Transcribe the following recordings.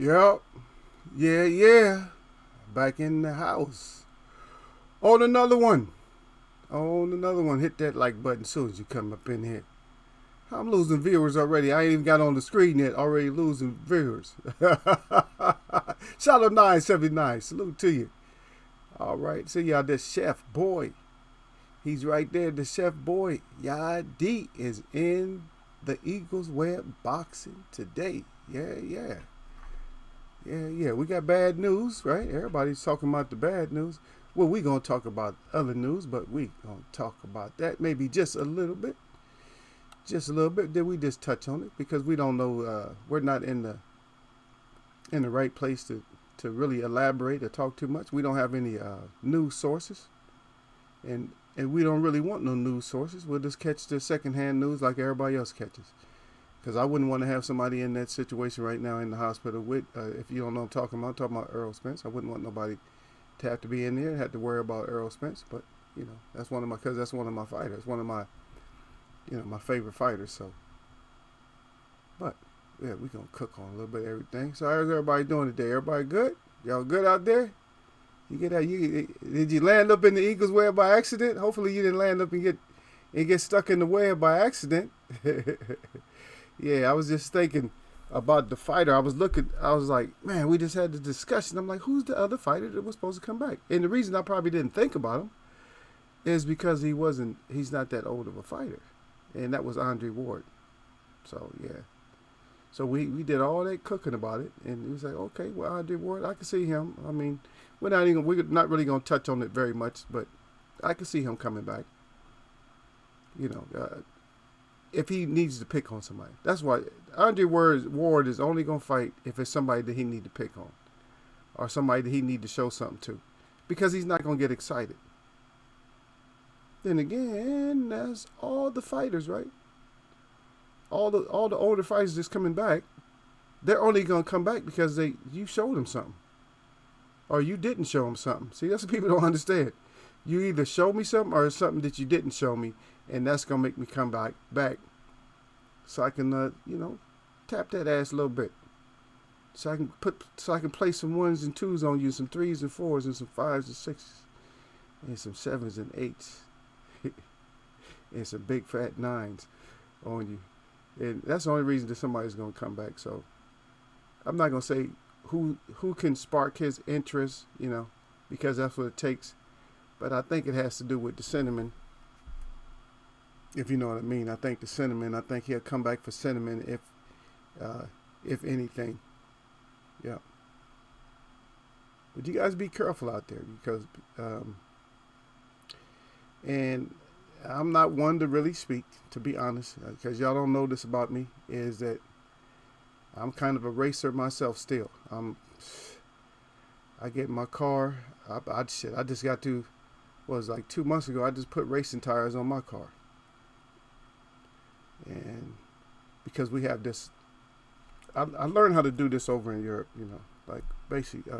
Yep. Yeah. Back in the house. On another one. On another one. Hit that like button as soon as you come up in here. I'm losing viewers already. I ain't even got on the screen yet. Already losing viewers. Shout out 979. Salute to you. All right. See y'all. This Chef Boy. He's right there. The Chef Boy. Yadi is in the Eagles Web boxing today. Yeah. We got bad news, right? Everybody's talking about the bad news. Well, we gonna talk about other news, but we gonna talk about that maybe just a little bit. Just a little bit. Did we just touch on it because we don't know? We're not in the right place to really elaborate or talk too much. We don't have any news sources, and we don't really want no news sources. We'll just catch the secondhand news like everybody else catches. Because I wouldn't want to have somebody in that situation right now in the hospital with, if you don't know what I'm talking about Earl Spence. I wouldn't want nobody to have to be in there and have to worry about Earl Spence. But, that's that's one of my fighters, one of my, my favorite fighters. So, but, yeah, we going to cook on a little bit of everything. So how's everybody doing today? Everybody good? Y'all good out there? Did you land up in the Eagles web by accident? Hopefully you didn't land up and get stuck in the web by accident. Yeah, I was just thinking about the fighter. I was like, man, we just had the discussion. I'm like, who's the other fighter that was supposed to come back? And the reason I probably didn't think about him is because he's not that old of a fighter. And that was Andre Ward. So, yeah. So we did all that cooking about it. And he was like, okay, well, Andre Ward, I can see him. I mean, we're not really going to touch on it very much, but I can see him coming back. If he needs to pick on somebody. That's why Andre Ward is only going to fight if it's somebody that he need to pick on or somebody that he need to show something to because he's not going to get excited. Then again, that's all the fighters, right? All the older fighters that's coming back, they're only going to come back because you showed them something or you didn't show them something. See, that's what people don't understand. You either show me something or it's something that you didn't show me, and that's gonna make me come back, so I can tap that ass a little bit, so I can play some ones and twos on you, some threes and fours and some fives and sixes, and some sevens and eights, and some big fat nines on you, and that's the only reason that somebody's gonna come back. So I'm not gonna say who can spark his interest, because that's what it takes. But I think it has to do with the cinnamon, if you know what I mean. I think he'll come back for cinnamon if anything. Yeah. But you guys be careful out there because, and I'm not one to really speak, to be honest, because y'all don't know this about me, is that I'm kind of a racer myself still. I get in my car, I just got to, was like 2 months ago, I just put racing tires on my car. And because we have this, I learned how to do this over in Europe, like basically,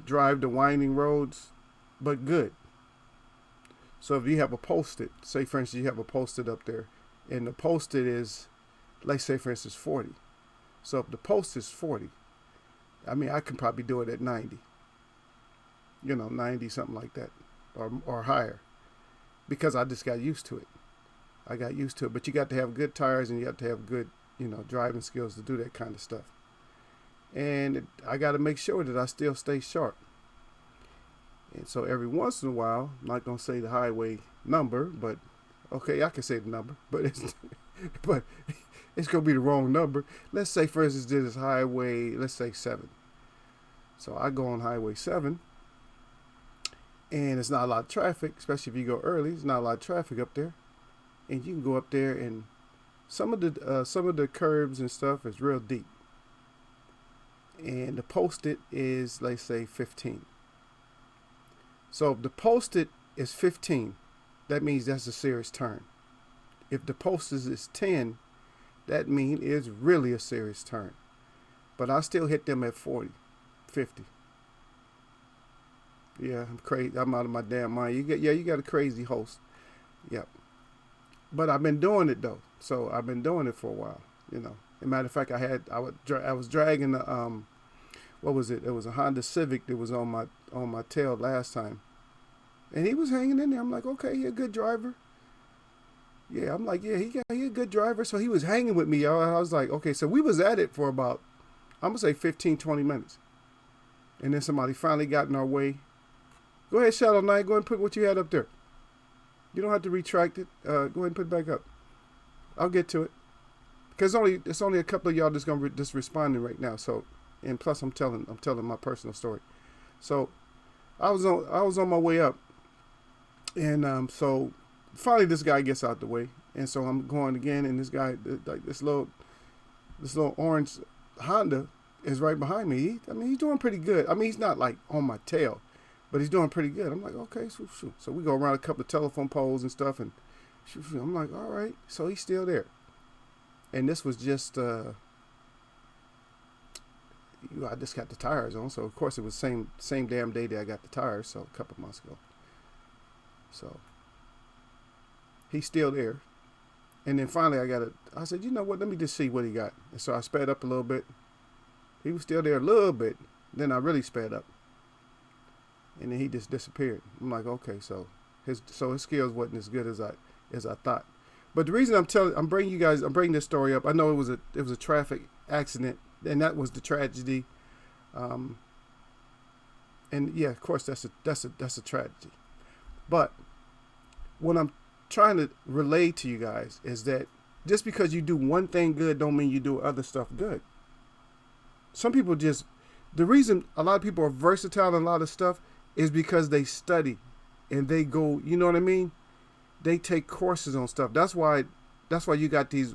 drive the winding roads, but good. So if you have a Post-it, say for instance, you have a Post-it up there, and the Post-it is, let's say for instance, 40. So if the post is 40, I mean, I can probably do it at 90. 90, something like that, or higher, because I just got used to it. But you got to have good tires and you have to have good, driving skills to do that kind of stuff. And I got to make sure that I still stay sharp. And so every once in a while, I'm not going to say the highway number, but okay, I can say the number, but it's going to be the wrong number. Let's say, for instance, this is highway, let's say 7. So I go on highway 7. And it's not a lot of traffic, especially if you go early. There's not a lot of traffic up there, and you can go up there, and some of the curbs and stuff is real deep. And the Post-it is, let's say, 15. So if the Post-it is 15, that means that's a serious turn. If the Post-it is 10, that means it's really a serious turn. But I still hit them at 40, 50. Yeah, I'm crazy. I'm out of my damn mind. You got a crazy host. Yep. But I've been doing it though. So I've been doing it for a while, As a matter of fact, I was dragging the what was it? It was a Honda Civic that was on my tail last time, and he was hanging in there. I'm like, okay, he a good driver. Yeah, I'm like, yeah, he a good driver. So he was hanging with me, y'all. I was like, okay, so we was at it for about, I'm gonna say 15, 20 minutes, and then somebody finally got in our way. Go ahead, Shadow Knight. Go ahead and put what you had up there. You don't have to retract it. Go ahead and put it back up. I'll get to it. Because it's only a couple of y'all that's gonna just responding right now. So, and plus I'm telling my personal story. So, I was on my way up, and so finally this guy gets out the way, and so I'm going again, and this guy, like this little orange Honda is right behind me. He's doing pretty good. I mean, he's not like on my tail, but he's doing pretty good. I'm like, okay, so we go around a couple of telephone poles and stuff, and I'm like, all right. So he's still there. And this was just, I just got the tires on. So, of course, it was same damn day that I got the tires. So, a couple of months ago. So, he's still there. And then finally I said, you know what, let me just see what he got. And so I sped up a little bit. He was still there a little bit. Then I really sped up. And then he just disappeared. I'm like, okay, so his skills wasn't as good as I thought. But the reason I'm bringing this story up. I know it was a traffic accident, and that was the tragedy. And yeah, of course that's a tragedy. But what I'm trying to relay to you guys is that just because you do one thing good don't mean you do other stuff good. Some people the reason a lot of people are versatile in a lot of stuff is because they study and they go, you know what I mean? They take courses on stuff. That's why you got these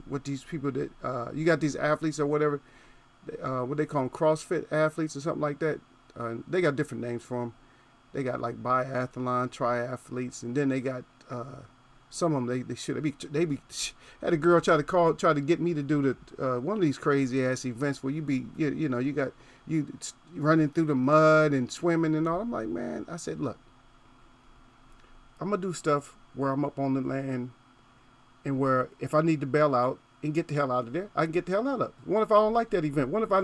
people that you got these athletes or whatever, what they call them, CrossFit athletes or something like that. They got different names for them. They got like biathlon, triathletes, and then they got some of them. They had a girl try to get me to do the one of these crazy ass events where you running through the mud and swimming and all. I'm like, man, I said, look, I'm gonna do stuff where I'm up on the land, and where if I need to bail out and get the hell out of there, I can get the hell out of it. What if I don't like that event? What if I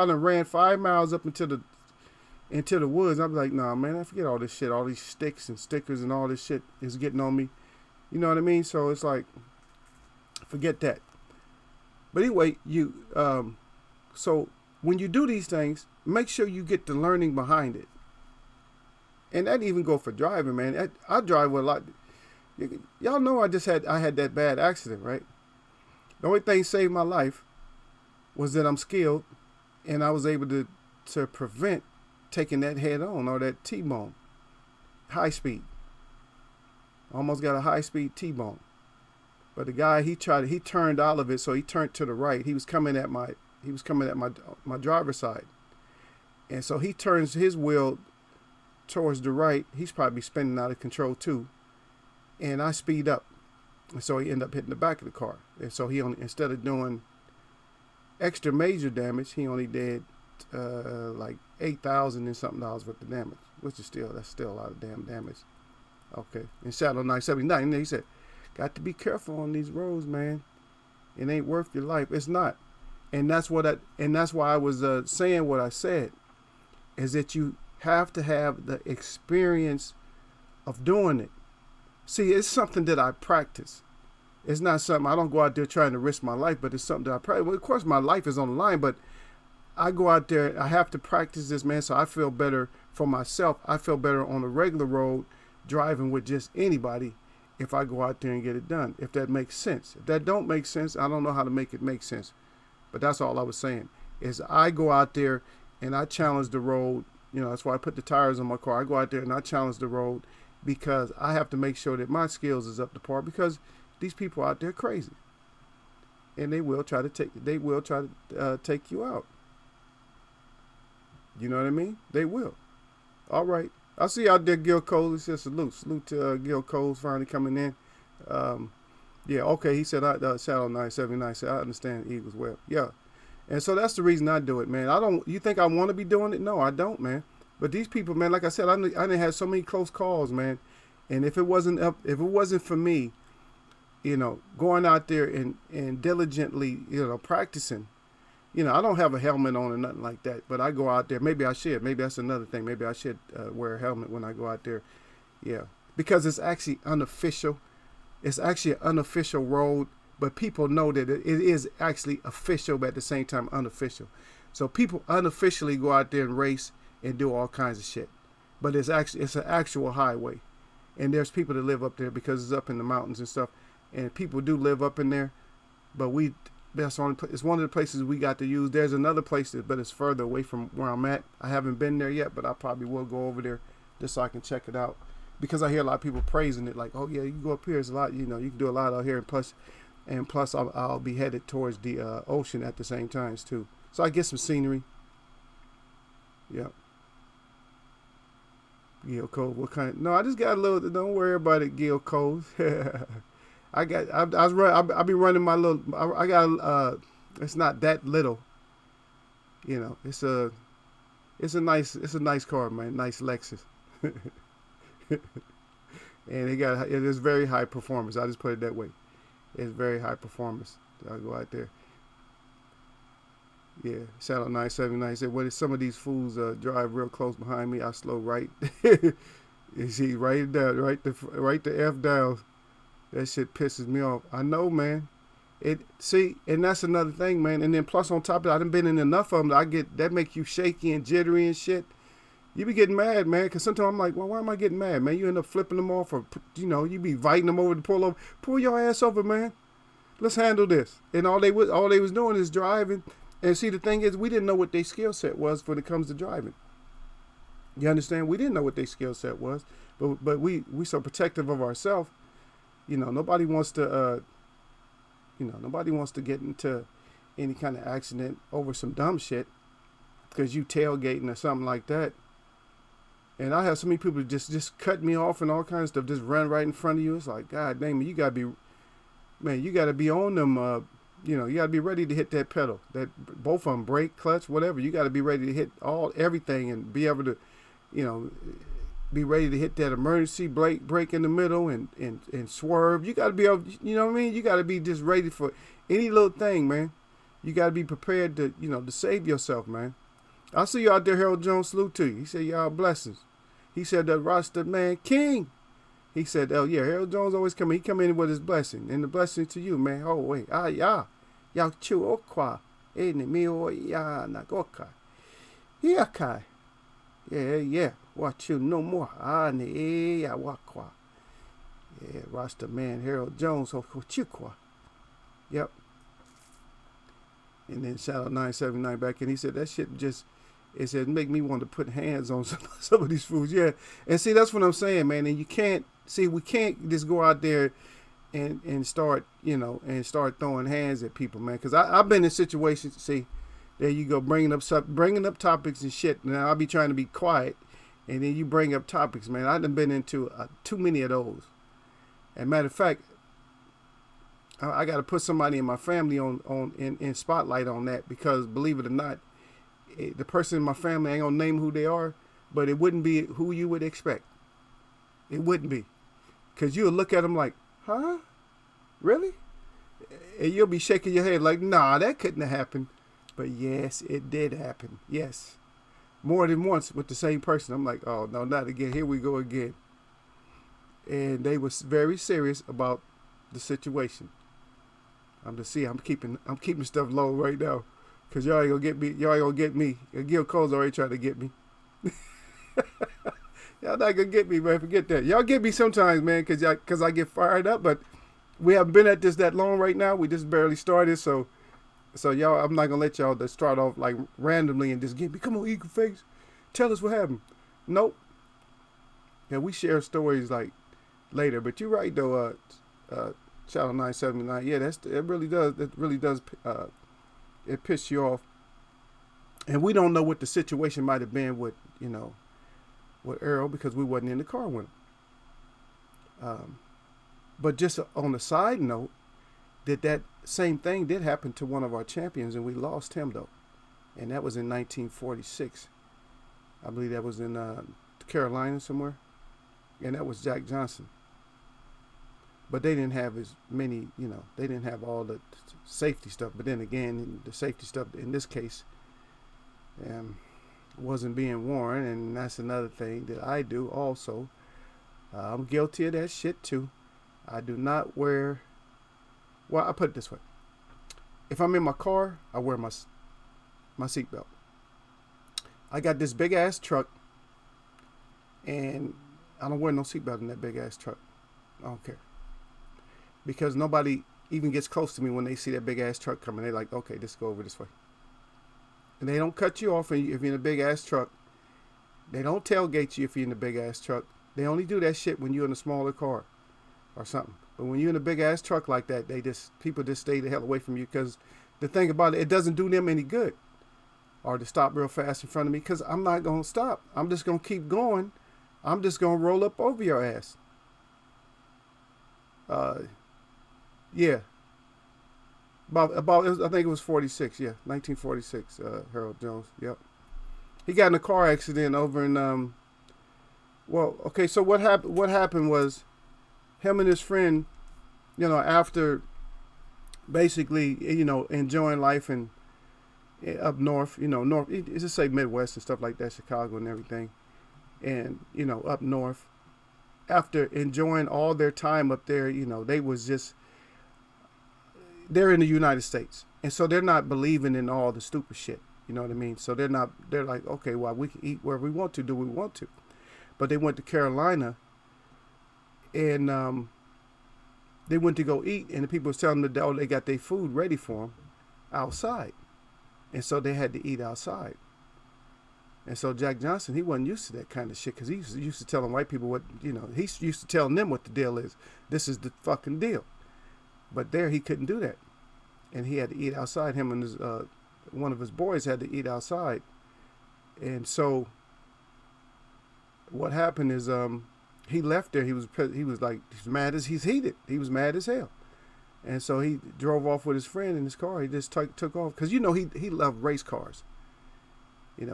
done ran 5 miles up into the woods? I'm like, nah, man, I forget all this shit. All these sticks and stickers and all this shit is getting on me. You know what I mean? So it's like, forget that. But anyway, so when you do these things, make sure you get the learning behind it. And that even go for driving, man. I drive with a lot. Y'all know I had that bad accident, right? The only thing saved my life was that I'm skilled, and I was able to prevent taking that head on or that T-bone, high speed. Almost got a high speed T-bone, but the guy he turned out of it, so he turned to the right. He was coming at my driver's side, and so he turns his wheel towards the right. He's probably spinning out of control too. And I speed up. And so he ended up hitting the back of the car. And so he only, instead of doing extra major damage, he only did like $8,000 and something worth of damage, which is that's still a lot of damn damage. Okay. And Shadow 979, he said, got to be careful on these roads, man. It ain't worth your life. It's not. And that's why I was saying what I said, is that you have to have the experience of doing it. See, it's something that I practice. It's not something, I don't go out there trying to risk my life, but it's something that I practice. Well, of course, my life is on the line, but I go out there, I have to practice this, man, so I feel better for myself. I feel better on a regular road driving with just anybody if I go out there and get it done, if that makes sense. If that don't make sense, I don't know how to make it make sense. But that's all I was saying, is I go out there and I challenge the road. You know, that's why I put the tires on my car. I go out there and I challenge the road, because I have to make sure that my skills is up to par, because these people out there are crazy, and they will try to take you out. You know what I mean? They will. All right. I see out there Gil Cole. He says salute to Gil Cole's finally coming in. Yeah. Okay. He said Shadow 979 said I understand Eagles well. Yeah. And so that's the reason I do it, man. You think I want to be doing it? No, I don't, man. But these people, man, like I said, I didn't have so many close calls, man. And if it wasn't for me going out there and diligently, practicing. I don't have a helmet on or nothing like that, but I go out there. Maybe I should. Maybe that's another thing. Maybe I should wear a helmet when I go out there. Yeah, because it's actually unofficial. It's actually an unofficial road, but people know that it is actually official, but at the same time unofficial. So people unofficially go out there and race and do all kinds of shit, but it's an actual highway, and there's people that live up there because it's up in the mountains and stuff, and people do live up in there. But it's one of the places we got to use. There's another place, but it's further away from where I'm at. I haven't been there yet, but I probably will go over there just so I can check it out, because I hear a lot of people praising it, like, oh yeah, you can go up here. There's a lot, you can do a lot out here, and plus I'll be headed towards the ocean at the same times too. So I get some scenery. Yeah. Gil Cole, what kind? No, I just got a little. Don't worry about it, Gil Cole. I be running my little. I got. It's not that little. It's a nice car, man. Nice Lexus. And it is very high performance. I just put it that way. It's very high performance. I'll go out there. Yeah, shout out 979. Said, "When some of these fools drive real close behind me, I slow right." You see, write it down, write the F down. That shit pisses me off. I know, man. And that's another thing, man. And then plus on top of it, I done been in enough of them that make you shaky and jittery and shit. You be getting mad, man, because sometimes I'm like, well, why am I getting mad, man? You end up flipping them off, or you be inviting them over to pull over. Pull your ass over, man. Let's handle this. And all they was doing is driving. And see, the thing is, we didn't know what their skill set was when it comes to driving. You understand? We didn't know what their skill set was, but we so protective of ourselves. Nobody wants to get into any kind of accident over some dumb shit because you tailgating or something like that. And I have so many people just cut me off and all kinds of stuff, just run right in front of you. It's like, God damn it, you gotta be on them. You gotta be ready to hit that pedal. That both of them, brake, clutch, whatever. You gotta be ready to hit everything and be able to, be ready to hit that emergency brake in the middle and swerve. You gotta be able, you know what I mean? You gotta be just ready for any little thing, man. You gotta be prepared to, to save yourself, man. I see you out there, Harold Jones. Salute to you. He said, y'all blessings. He said that Rasta man king. He said, oh yeah, Harold Jones always come in. He come in with his blessing. And the blessing to you, man. Oh wait. Ya chu okwa. Ene mi o ya nagoka. Yakai. Yeah. Watch you no more. Ne ya wakwa. Yeah, Rasta man, Harold Jones, Hokuchikwa. Yep. And then shout out 979 back in. He said that shit it said make me want to put hands on some of these fools. Yeah. And see, that's what I'm saying, man. And we can't just go out there and start, and start throwing hands at people, man. Because I've been in situations, see, there you go, bringing up topics and shit. Now I'll be trying to be quiet, and then you bring up topics, man. I done been into too many of those. And matter of fact, I got to put somebody in my family in spotlight on that, because believe it or not, the person in my family, I ain't gonna name who they are, but it wouldn't be who you would expect. It wouldn't be, because you'll look at them like, huh? Really? And you'll be shaking your head like, nah, that couldn't have happened. But yes, it did happen. Yes. More than once with the same person. I'm like, oh, no, not again. Here we go again. And they was very serious about the situation. I'm keeping stuff low right now, because y'all ain't gonna get me. Y'all ain't gonna get me. Gil Cole's already trying to get me. Y'all not gonna get me, man. Forget that. Y'all get me sometimes, man, because I get fired up. But we haven't been at this that long right now. We just barely started, so y'all, I'm not gonna let y'all just start off like randomly and just get me. Come on, Eagle Face, tell us what happened. Nope. Yeah, we share stories like later. But you're right though. Channel 979. Yeah, it really does. It piss you off. And we don't know what the situation might have been with Earl, because we wasn't in the car with him. But just on a side note, that same thing did happen to one of our champions, and we lost him though, and that was in 1946. I believe that was in Carolina somewhere, and that was Jack Johnson. but they didn't have as many, they didn't have all the safety stuff. But then again, the safety stuff in this case wasn't being worn, and that's another thing that I do also. I'm guilty of that shit too. I do not wear, well, I put it this way. If I'm in my car, I wear my seatbelt. I got this big ass truck, and I don't wear no seatbelt in that big ass truck. I don't care. Because nobody even gets close to me when they see that big ass truck coming. They're like, okay, just go over this way. And they don't cut you off if you're in a big ass truck. They don't tailgate you if you're in a big ass truck. They only do that shit when you're in a smaller car or something. But when you're in a big ass truck like that, people just stay the hell away from you, because the thing about it doesn't do them any good. Or to stop real fast in front of me, because I'm not going to stop. I'm just going to keep going. I'm just going to roll up over your ass. Yeah. About I think it was 46. Yeah, 1946. Harold Jones. Yep. He got in a car accident over in well, okay. So what happened was, him and his friend, after basically, enjoying life and up north, north, just say Midwest and stuff like that, Chicago and everything, and up north. After enjoying all their time up there, they're in the United States. And so they're not believing in all the stupid shit. You know what I mean? So they're like, okay, well, we can eat wherever we want to, do what we want to. But they went to Carolina, and they went to go eat, and the people was telling them that they got their food ready for them outside. And so they had to eat outside. And so Jack Johnson, he wasn't used to that kind of shit, because he used to telling white people what, he used to telling them what the deal is. This is the fucking deal. But there he couldn't do that. And he had to eat outside. Him and his, one of his boys had to eat outside. And so what happened is he left there. He was mad as he's heated. He was mad as hell. And so he drove off with his friend in his car. He just took off. Because, he loved race cars.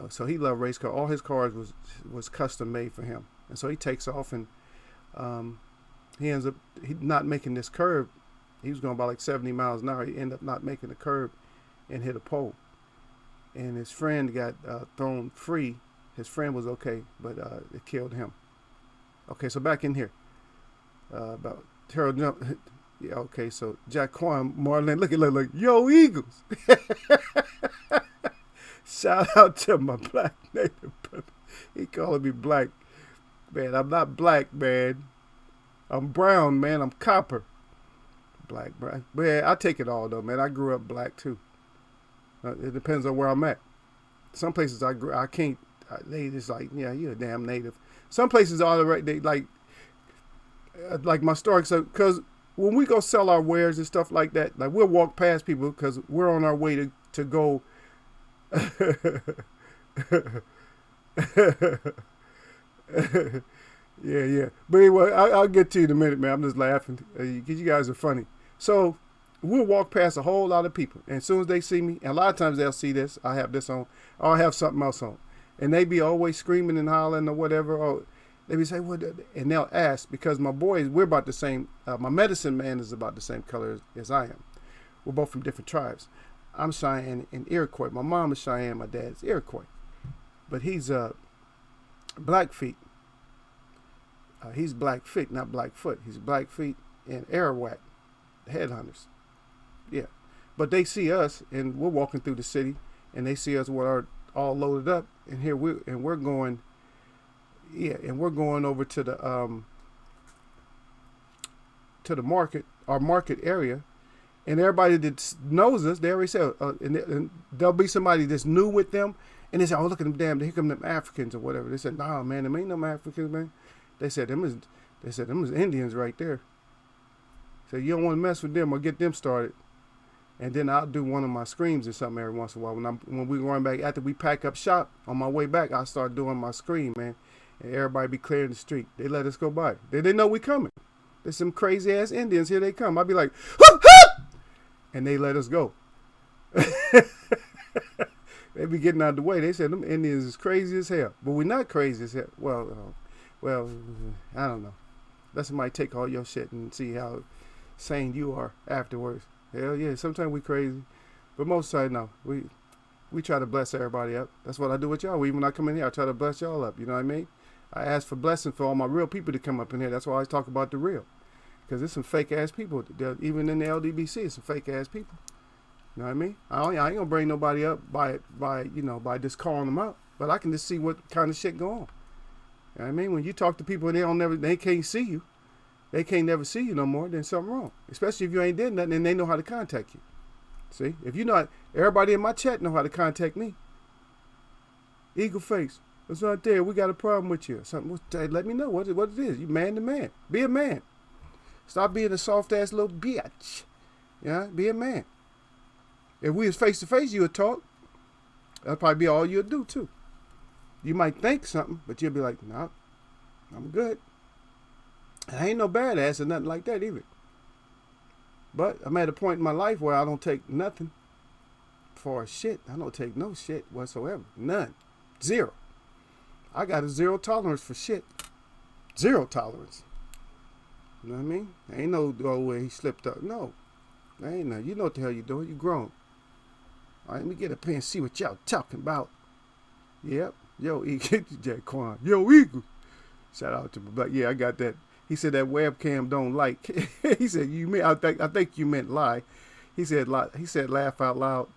So he loved race cars. All his cars was custom made for him. And so he takes off, and he ends up not making this curve. He was going about like 70 miles an hour. He ended up not making the curve and hit a pole. And his friend got thrown free. His friend was okay, but it killed him. Okay, so back in here. About Harold Jones. Yeah, okay, so Jaquan Marlin, look, yo, Eagles. Shout out to my black native brother. He calling me black. Man, I'm not black, man. I'm brown, man. I'm copper. Black, brown. Man, I take it all, though, man. I grew up black, too. It depends on where I'm at. Some places I can't, they just like, yeah, you're a damn native. Some places are right, they like my story, so, because when we go sell our wares and stuff like that, like we'll walk past people because we're on our way to go. Yeah. But anyway, I'll get to you in a minute, man. I'm just laughing because you guys are funny. So we'll walk past a whole lot of people, and as soon as they see me, and a lot of times they'll see this, I have this on, or I have something else on, and they be always screaming and hollering or whatever, or they be say, what? And they'll ask, because my boys, we're about the same. My medicine man is about the same color as I am. We're both from different tribes. I'm Cheyenne and Iroquois. My mom is Cheyenne. My dad's Iroquois. But he's Blackfeet. He's Blackfeet, not Blackfoot. He's Blackfeet and Arawak, headhunters. Yeah. But they see us, and we're walking through the city, and they see us with our all loaded up, and here we're going. Yeah, and we're going over to the market, our market area. And everybody that knows us, they already say, and there'll be somebody that's new with them, and they say, oh, look at them, damn, here come them Africans or whatever. They said, nah, man, them ain't no Africans, man. They said, them is Indians right there. So you don't want to mess with them or get them started. And then I'll do one of my screams or something every once in a while. When we run back, after we pack up shop, on my way back, I'll start doing my scream, man. And everybody be clearing the street. They let us go by. They know we coming. There's some crazy ass Indians, here they come. I'll be like, hoop, hoop! And they let us go. They be getting out of the way. They said them Indians is crazy as hell. But we're not crazy as hell. Well, I don't know. Let somebody take all your shit and see how sane you are afterwards. Hell yeah, sometimes we crazy, but most of the time no. We try to bless everybody up. That's what I do with y'all. Even when I come in here, I try to bless y'all up. You know what I mean? I ask for blessing for all my real people to come up in here. That's why I always talk about the real, because there's some fake ass people. Even in the LDBC, it's some fake ass people. You know what I mean? I ain't gonna bring nobody up by just calling them out, but I can just see what kind of shit go on. You know what I mean? When you talk to people and they can't see you, they can't never see you no more, then something wrong. Especially if you ain't did nothing and they know how to contact you. See, if you not, everybody in my chat know how to contact me. Eagle Face, it's not there. We got a problem with you. Something. Let me know what it is. You man to man. Be a man. Stop being a soft ass little bitch. Yeah, be a man. If we was face to face, you would talk. That'd probably be all you'd do too. You might think something, but you'll be like, nah, I'm good. And I ain't no badass or nothing like that either. But I'm at a point in my life where I don't take nothing for shit. I don't take no shit whatsoever. None. Zero. I got a zero tolerance for shit. Zero tolerance. You know what I mean? Ain't no way he slipped up. No. Ain't no. You know what the hell you doing. You grown. All right, let me get up here and see what y'all talking about. Yep. Yo, Eagle. Jack Quan. Yo, Eagle. Shout out to my black. Yeah, I got that. He said that webcam don't like. He said you meant. I think you meant lie. He said laugh out loud.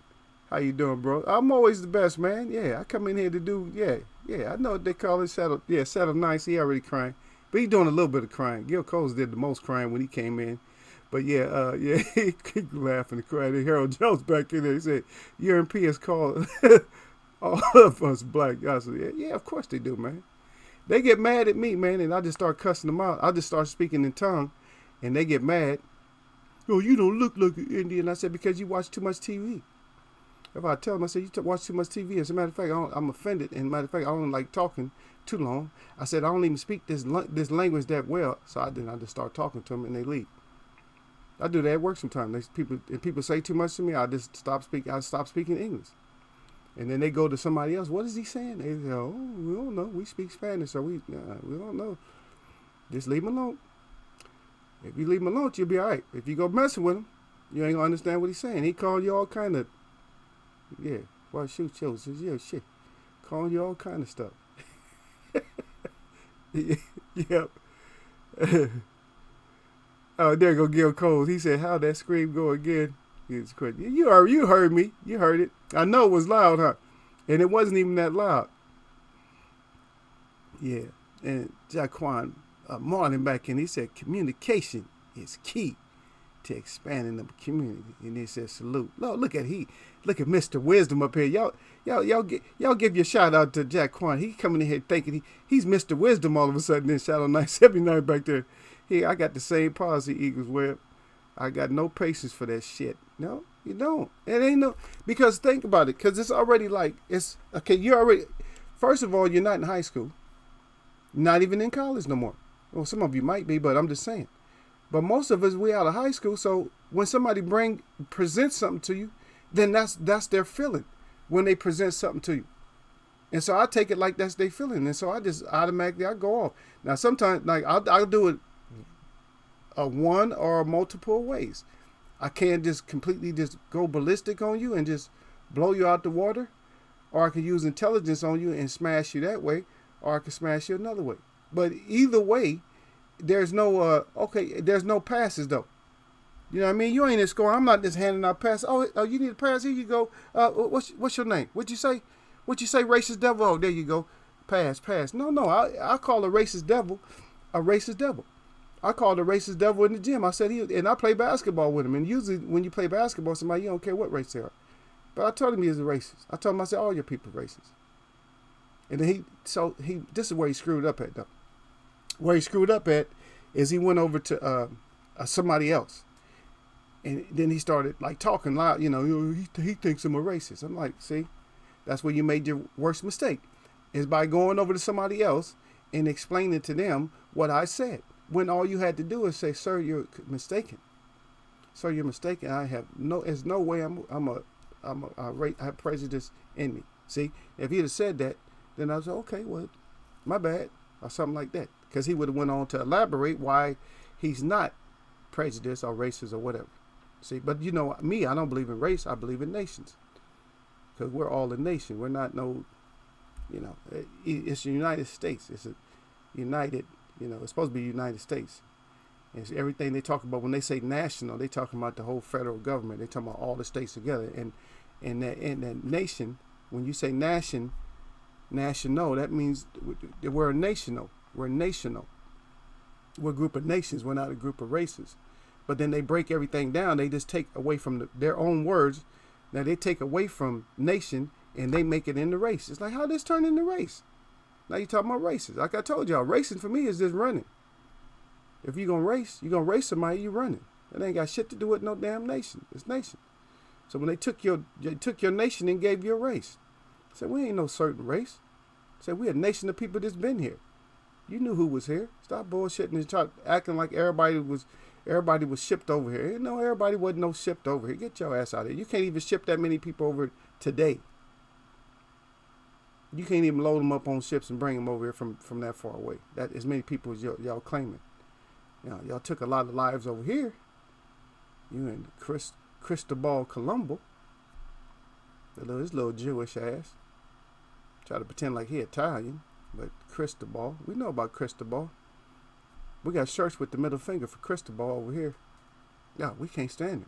How you doing, bro? I'm always the best, man. Yeah, I come in here to do. Yeah. I know what they call it. Settle. Yeah, settle nice. He already crying, but he doing a little bit of crying. Gil Coles did the most crying when he came in. But yeah, he laughing and crying. And Harold Jones back in there. He said, UMP has called all of us black guys. Yeah, of course they do, man. They get mad at me, man, and I just start cussing them out. I just start speaking in tongue, and they get mad. Oh, you don't look like an Indian. I said, because you watch too much TV. If I tell them, I said, you watch too much TV. As a matter of fact, I'm offended. And matter of fact, I don't like talking too long. I said, I don't even speak this language that well. So I just start talking to them, and they leave. I do that at work sometimes. People say too much to me, I just stop speaking. I stop speaking English. And then they go to somebody else. What is he saying? They say, oh, we don't know. We speak Spanish, so we don't know. Just leave him alone. If you leave him alone, you'll be all right. If you go messing with him, you ain't going to understand what he's saying. He calling you all kind of, yeah, well, shoot, yeah, shit. Calling you all kind of stuff. Yep. Oh, there go Gil Coles. He said, how'd that scream go again? It's crazy. You heard me. You heard it. I know it was loud, huh? And it wasn't even that loud. Yeah. And Jaquan Marlin back in, he said communication is key to expanding the community. And he said salute. Look at Mr. Wisdom up here. Y'all give your shout out to Jaquan. He coming in here thinking he's Mr. Wisdom all of a sudden. Then Shadow 979 back there. I got the same policy, Eagles Web. I got no patience for that shit. No, you don't. It ain't no, because think about it, because it's already like, it's, okay, you're already, first of all, you're not in high school. Not even in college no more. Well, some of you might be, but I'm just saying. But most of us, we out of high school, so when somebody presents something to you, then that's their feeling when they present something to you. And so I take it like that's their feeling. And so I just automatically, I go off. Now, sometimes, like, I'll do it one or multiple ways. I can't just completely just go ballistic on you and just blow you out the water, or I can use intelligence on you and smash you that way, or I can smash you another way. But either way, there's no there's no passes though. You know what I mean? You ain't in score. I'm not just handing out passes. Oh, you need a pass? Here you go. What's your name? What'd you say? Racist devil? Oh, there you go. Pass. No. I call a racist devil a racist devil. I called a racist devil in the gym. I said and I play basketball with him. And usually when you play basketball with somebody, you don't care what race they are. But I told him he was a racist. I told him, I said, all your people are racist. And then this is where he screwed up at though. Where he screwed up at is he went over to somebody else. And then he started like talking loud, he thinks I'm a racist. I'm like, see, that's where you made your worst mistake, is by going over to somebody else and explaining to them what I said. When all you had to do is say, sir, you're mistaken. Sir, you're mistaken. There's no way I have prejudice in me. See, if he'd have said that, then I was like, okay, well, my bad, or something like that. because he would have went on to elaborate why he's not prejudiced or racist or whatever. See, but you know me, I don't believe in race. I believe in nations, because we're all a nation. We're not no, you know, it's the United States. It's a united, you know, it's supposed to be United States. It's everything they talk about when they say national. They talking about the whole federal government. They talking about all the states together. And in that nation, when you say national, that means we're a national. We're national. We're a group of nations. We're not a group of races. But then they break everything down. They just take away from their own words. Now they take away from nation and they make it into race. It's like, how this turn into race? Now you're talking about races. Like I told y'all, racing for me is just running. If you're going to race somebody, you running. It ain't got shit to do with no damn nation. It's nation. So when they took your nation and gave you a race, I said, we ain't no certain race. I said, we a nation of people that's been here. You knew who was here. Stop bullshitting and start acting like everybody was shipped over here. You know, everybody wasn't no shipped over here. Get your ass out of here. You can't even ship that many people over today. You can't even load them up on ships and bring them over here from that far away. That as many people as y'all claiming. You know, y'all took a lot of lives over here. You and Cristobal Colombo. His little Jewish ass. Try to pretend like he Italian. But Cristobal. We know about Cristobal. We got shirts with the middle finger for Cristobal over here. Yeah, we can't stand it.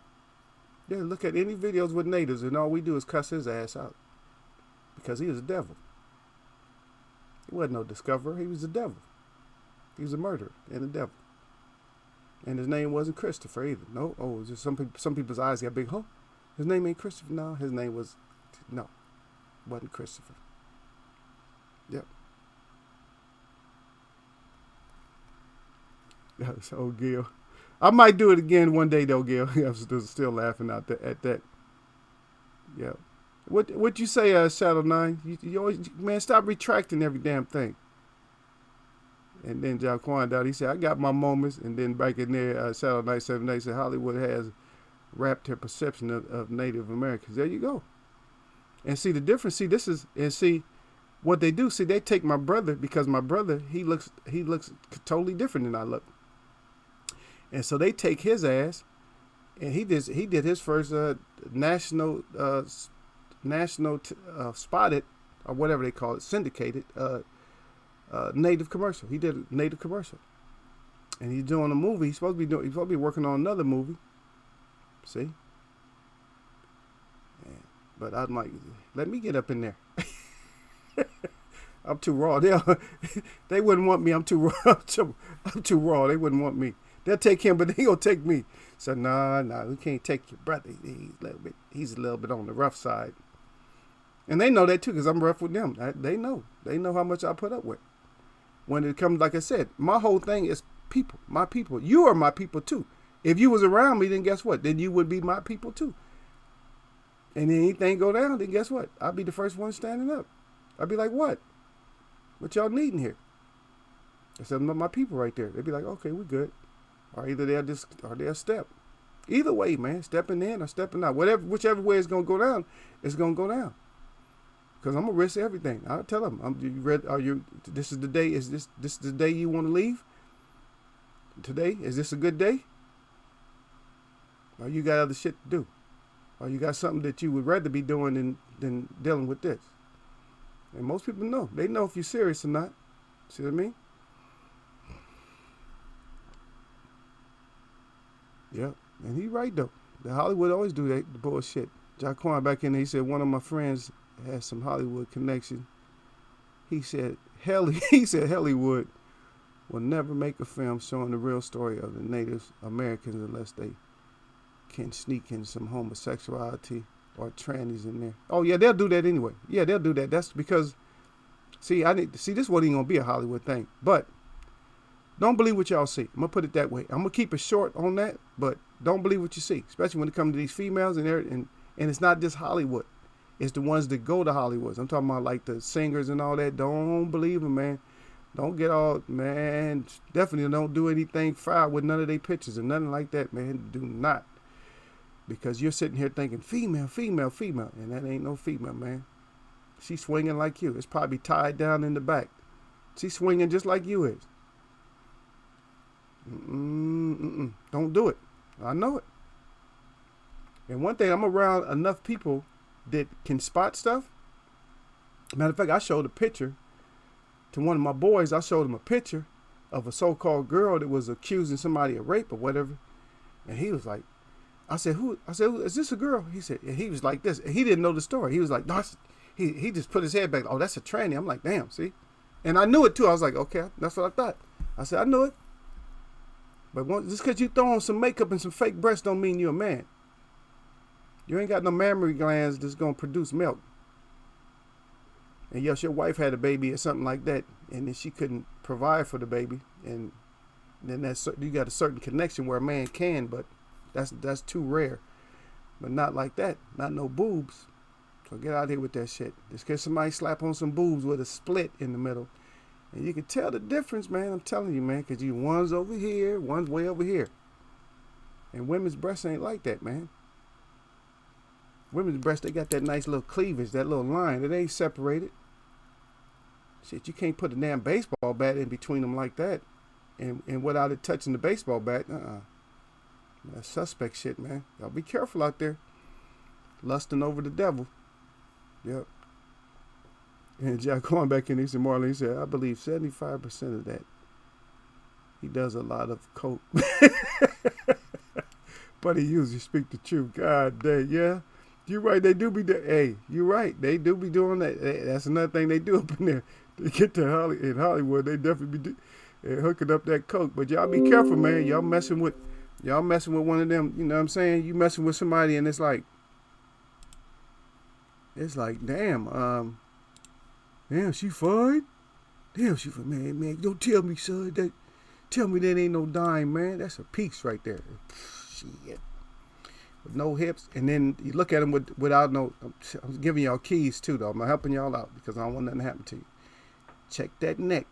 Yeah, look at any videos with natives and all we do is cuss his ass out. Because he is a devil. He wasn't no discoverer. He was a devil. He was a murderer and a devil. And his name wasn't Christopher either. No. Oh, just some people's eyes got big. Huh? His name ain't Christopher. No, his name wasn't Christopher. Yep. That's old Gil. I might do it again one day though, Gil. I'm still laughing at that. Yeah. What you say, Shadow 9? You always, man, stop retracting every damn thing. And then Jaquan Dowd, he said, I got my moments. And then back in there, Shadow 978 said, Hollywood has wrapped her perception of Native Americans. There you go. And see the difference. See, what they do. See, they take my brother, because my brother, he looks totally different than I look. And so they take his ass, and he did his first national spotted, or whatever they call it, syndicated native commercial. He did a native commercial, and he's doing a movie. He's supposed to be working on another movie. See, yeah. But I'm like, let me get up in there. I'm too raw. They wouldn't want me. I'm too raw. I'm too raw. They wouldn't want me. They'll take him, but they gonna take me. So nah, we can't take your brother. He's a little bit on the rough side. And they know that too, because I'm rough with them. They know how much I put up with. When it comes, like I said, my whole thing is people, my people. You are my people too. If you was around me, then guess what? Then you would be my people too. And then anything go down, then guess what? I'll be the first one standing up. I'll be like, what? What y'all needing here? I said, my people right there. They'd be like, okay, we good. Or either they'll step. Either way, man, stepping in or stepping out. Whichever way it's gonna go down, it's gonna go down. Because I'm gonna risk everything. I'll tell them, this is the day, is this the day you want to leave? Today? Is this a good day? Or you got other shit to do? Or you got something that you would rather be doing than dealing with this? And most people know. They know if you're serious or not. See what I mean? Yeah. And he's right though. The Hollywood always do that, the bullshit. Jaquan back in there, he said one of my friends has some Hollywood connection. He said Hollywood will never make a film showing the real story of the Native Americans unless they can sneak in some homosexuality or trannies in there. Oh yeah, they'll do that anyway. Yeah, they'll do that. That's because this wasn't even gonna be a Hollywood thing. But don't believe what y'all see. I'm gonna put it that way. I'm gonna keep it short on that, but don't believe what you see, especially when it comes to these females and it's not just Hollywood. It's the ones that go to Hollywood. I'm talking about like the singers and all that. Don't believe them, man. Don't get all, man. Definitely don't do anything foul with none of their pictures and nothing like that, man. Do not. Because you're sitting here thinking female, female, female. And that ain't no female, man. She's swinging like you. It's probably tied down in the back. She's swinging just like you is. Don't do it. I know it. And one thing, I'm around enough people that can spot stuff. Matter of fact, I showed a picture to one of my boys. I showed him a picture of a so-called girl that was accusing somebody of rape or whatever. And he was like, I said, who? Is this a girl? He said, and he was like this. And he didn't know the story. He was like, no, he just put his head back. Oh, that's a tranny. I'm like, damn, see? And I knew it too. I was like, okay, that's what I thought. I said, I knew it. But just because you throw on some makeup and some fake breasts don't mean you're a man. You ain't got no mammary glands that's going to produce milk. And yes, your wife had a baby or something like that, and then she couldn't provide for the baby, and then you got a certain connection where a man can, but that's too rare. But not like that. Not no boobs. So get out here with that shit. Just because somebody slap on some boobs with a split in the middle, and you can tell the difference, man. I'm telling you, man, because one's over here, one's way over here. And women's breasts ain't like that, man. Women's breasts, they got that nice little cleavage, that little line. It ain't separated. Shit, you can't put a damn baseball bat in between them like that, and without it touching the baseball bat. That's suspect shit, man. Y'all be careful out there. Lusting over the devil. Yep. And Jack going back in, he said, Marlon, he said, I believe 75% of that. He does a lot of coke. But he usually speak the truth. God dang, yeah. You're right, they do be hey, you're right. They do be doing that. That's another thing they do up in there. They get to in Hollywood, they definitely be hooking up that coke. But y'all be careful, man. Y'all messing with one of them, you know what I'm saying? You messing with somebody and it's like damn, she fine? Damn, she fine. Man, don't tell me, son. Tell me that ain't no dime, man. That's a piece right there. Shit. With no hips, and then you look at them without no. I'm giving y'all keys too, though. I'm helping y'all out because I don't want nothing to happen to you. Check that neck.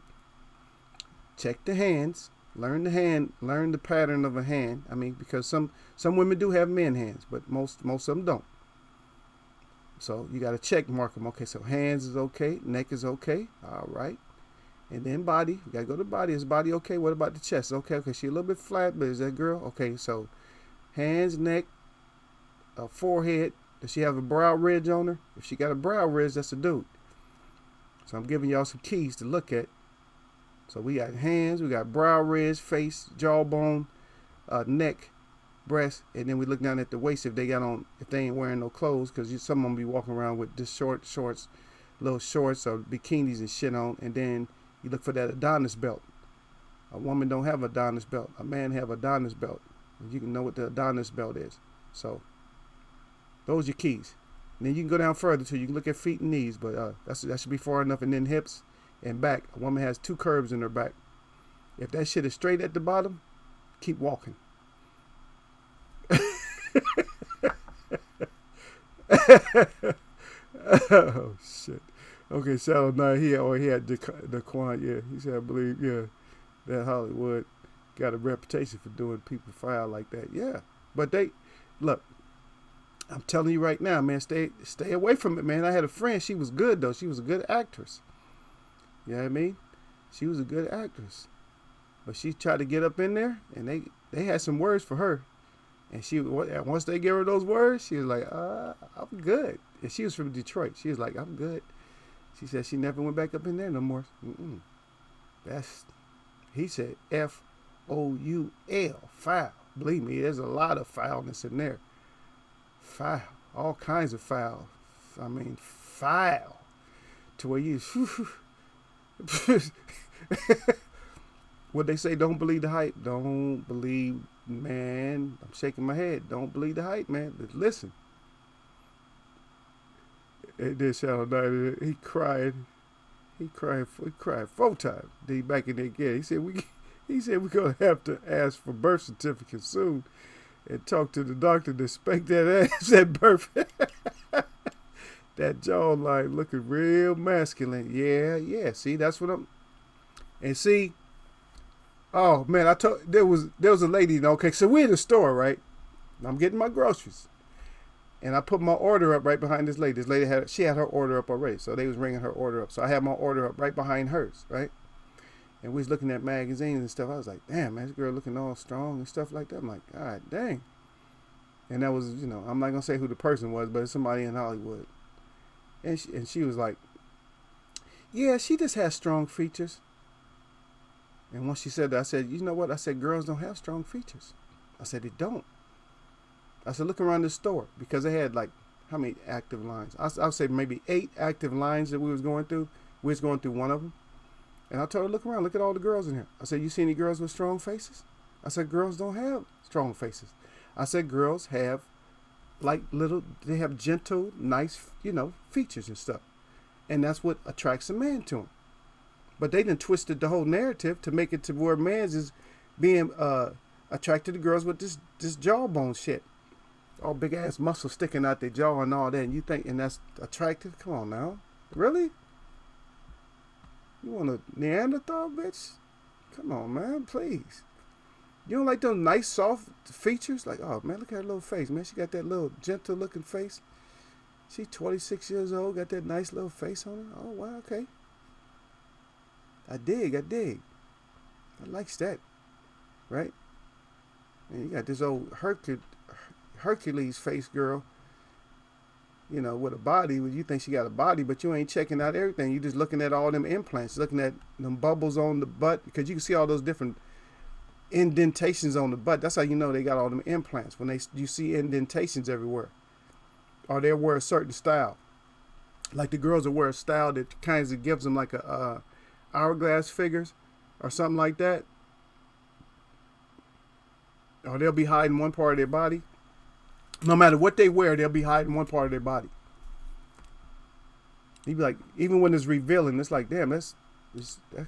Check the hands. Learn the pattern of a hand. I mean, because some women do have men hands, but most of them don't. So you got to check mark them. Okay, so hands is okay, neck is okay. All right, and then body. We got to go to body. Is body okay? What about the chest? Okay, she a little bit flat, but is that girl? Okay, so hands, neck. Forehead. Does she have a brow ridge on her? If she got a brow ridge, that's a dude. So I'm giving y'all some keys to look at. So we got hands, we got brow ridge, face, jawbone, neck, breast, and then we look down at the waist if they ain't wearing no clothes, because some of them be walking around with just shorts, little shorts or bikinis and shit on, and then you look for that Adonis belt. A woman don't have Adonis belt. A man have Adonis belt. You can know what the Adonis belt is. So those are your keys. And then you can go down further till you can look at feet and knees, but that should be far enough. And then hips and back. A woman has 2 curves in her back. If that shit is straight at the bottom, keep walking. Oh shit. Okay, Shallow Night. He had Daquan. Yeah, he said, I believe, that Hollywood got a reputation for doing people foul like that. Yeah, but look. I'm telling you right now, man, stay away from it, man. I had a friend, she was good, though. She was a good actress. You know what I mean? She was a good actress. But she tried to get up in there, and they had some words for her. And once they gave her those words, she was like, I'm good. And she was from Detroit. She was like, I'm good. She said she never went back up in there no more. He said F-O-U-L, foul. Believe me, there's a lot of foulness in there. Foul, all kinds of foul. I mean, foul to where you. What they say, don't believe the hype. Don't believe, man. I'm shaking my head. Don't believe the hype, man. But listen. It did Shallow Night. He cried. He cried 4 times. Then he back in there again. He said we're gonna have to ask for birth certificates soon. And talk to the doctor to spank that ass at birth. That jawline looking real masculine. Yeah. See, that's what I'm. And see, oh man, there was a lady. Okay, so we're in the store, right? I'm getting my groceries, and I put my order up right behind this lady. This lady had her order up already, so they was ringing her order up. So I had my order up right behind hers, right? and we was looking at magazines and stuff. I was like, damn, man, this girl looking all strong and stuff like that. I'm like, God dang. And that was, I'm not gonna say who the person was, but it's somebody in Hollywood. And she was like, yeah, she just has strong features. And once she said that, I said, you know what? I said, girls don't have strong features. I said, they don't. I said, look around the store, because they had like, how many active lines? I would say maybe 8 active lines that we was going through. We was going through one of them. And I told her, look around, look at all the girls in here. I said, you see any girls with strong faces? I said, girls don't have strong faces. I said, girls have like they have gentle, nice, features and stuff. And that's what attracts a man to them. But they done twisted the whole narrative to make it to where man's is being attracted to girls with this jawbone shit. All big ass muscles sticking out their jaw and all that. And you think, and that's attractive? Come on now. Really? You want a Neanderthal, bitch? Come on, man, please. You don't like those nice, soft features? Like, oh, man, look at her little face, man. She got that little gentle-looking face. She's 26 years old, got that nice little face on her. Oh, wow, okay. I dig. I likes that, right? And you got this old Hercules face girl, with a body. You think she got a body, but you ain't checking out everything. You just looking at all them implants, looking at them bubbles on the butt, because you can see all those different indentations on the butt. That's how you know they got all them implants, when you see indentations everywhere. Or they'll wear a certain style. Like the girls will wear a style that kind of gives them like a hourglass figures or something like that. Or they'll be hiding one part of their body. No matter what they wear, they'll be hiding one part of their body. You'd be like, even when it's revealing, it's like, damn, that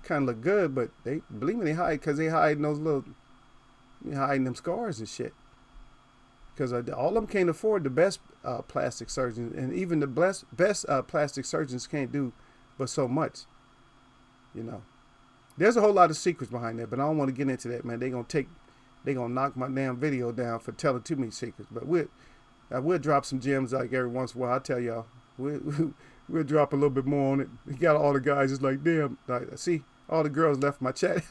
kind of look good, but they believe me, they hide, because they hiding those hiding them scars and shit. Because all of them can't afford the best plastic surgeons, and even the best plastic surgeons can't do but so much. There's a whole lot of secrets behind that, but I don't want to get into that, man. They gonna knock my damn video down for telling too many secrets. But we'll drop some gems like every once in a while. I tell y'all, we'll drop a little bit more on it. You got all the guys just like, damn. See, all the girls left my chat.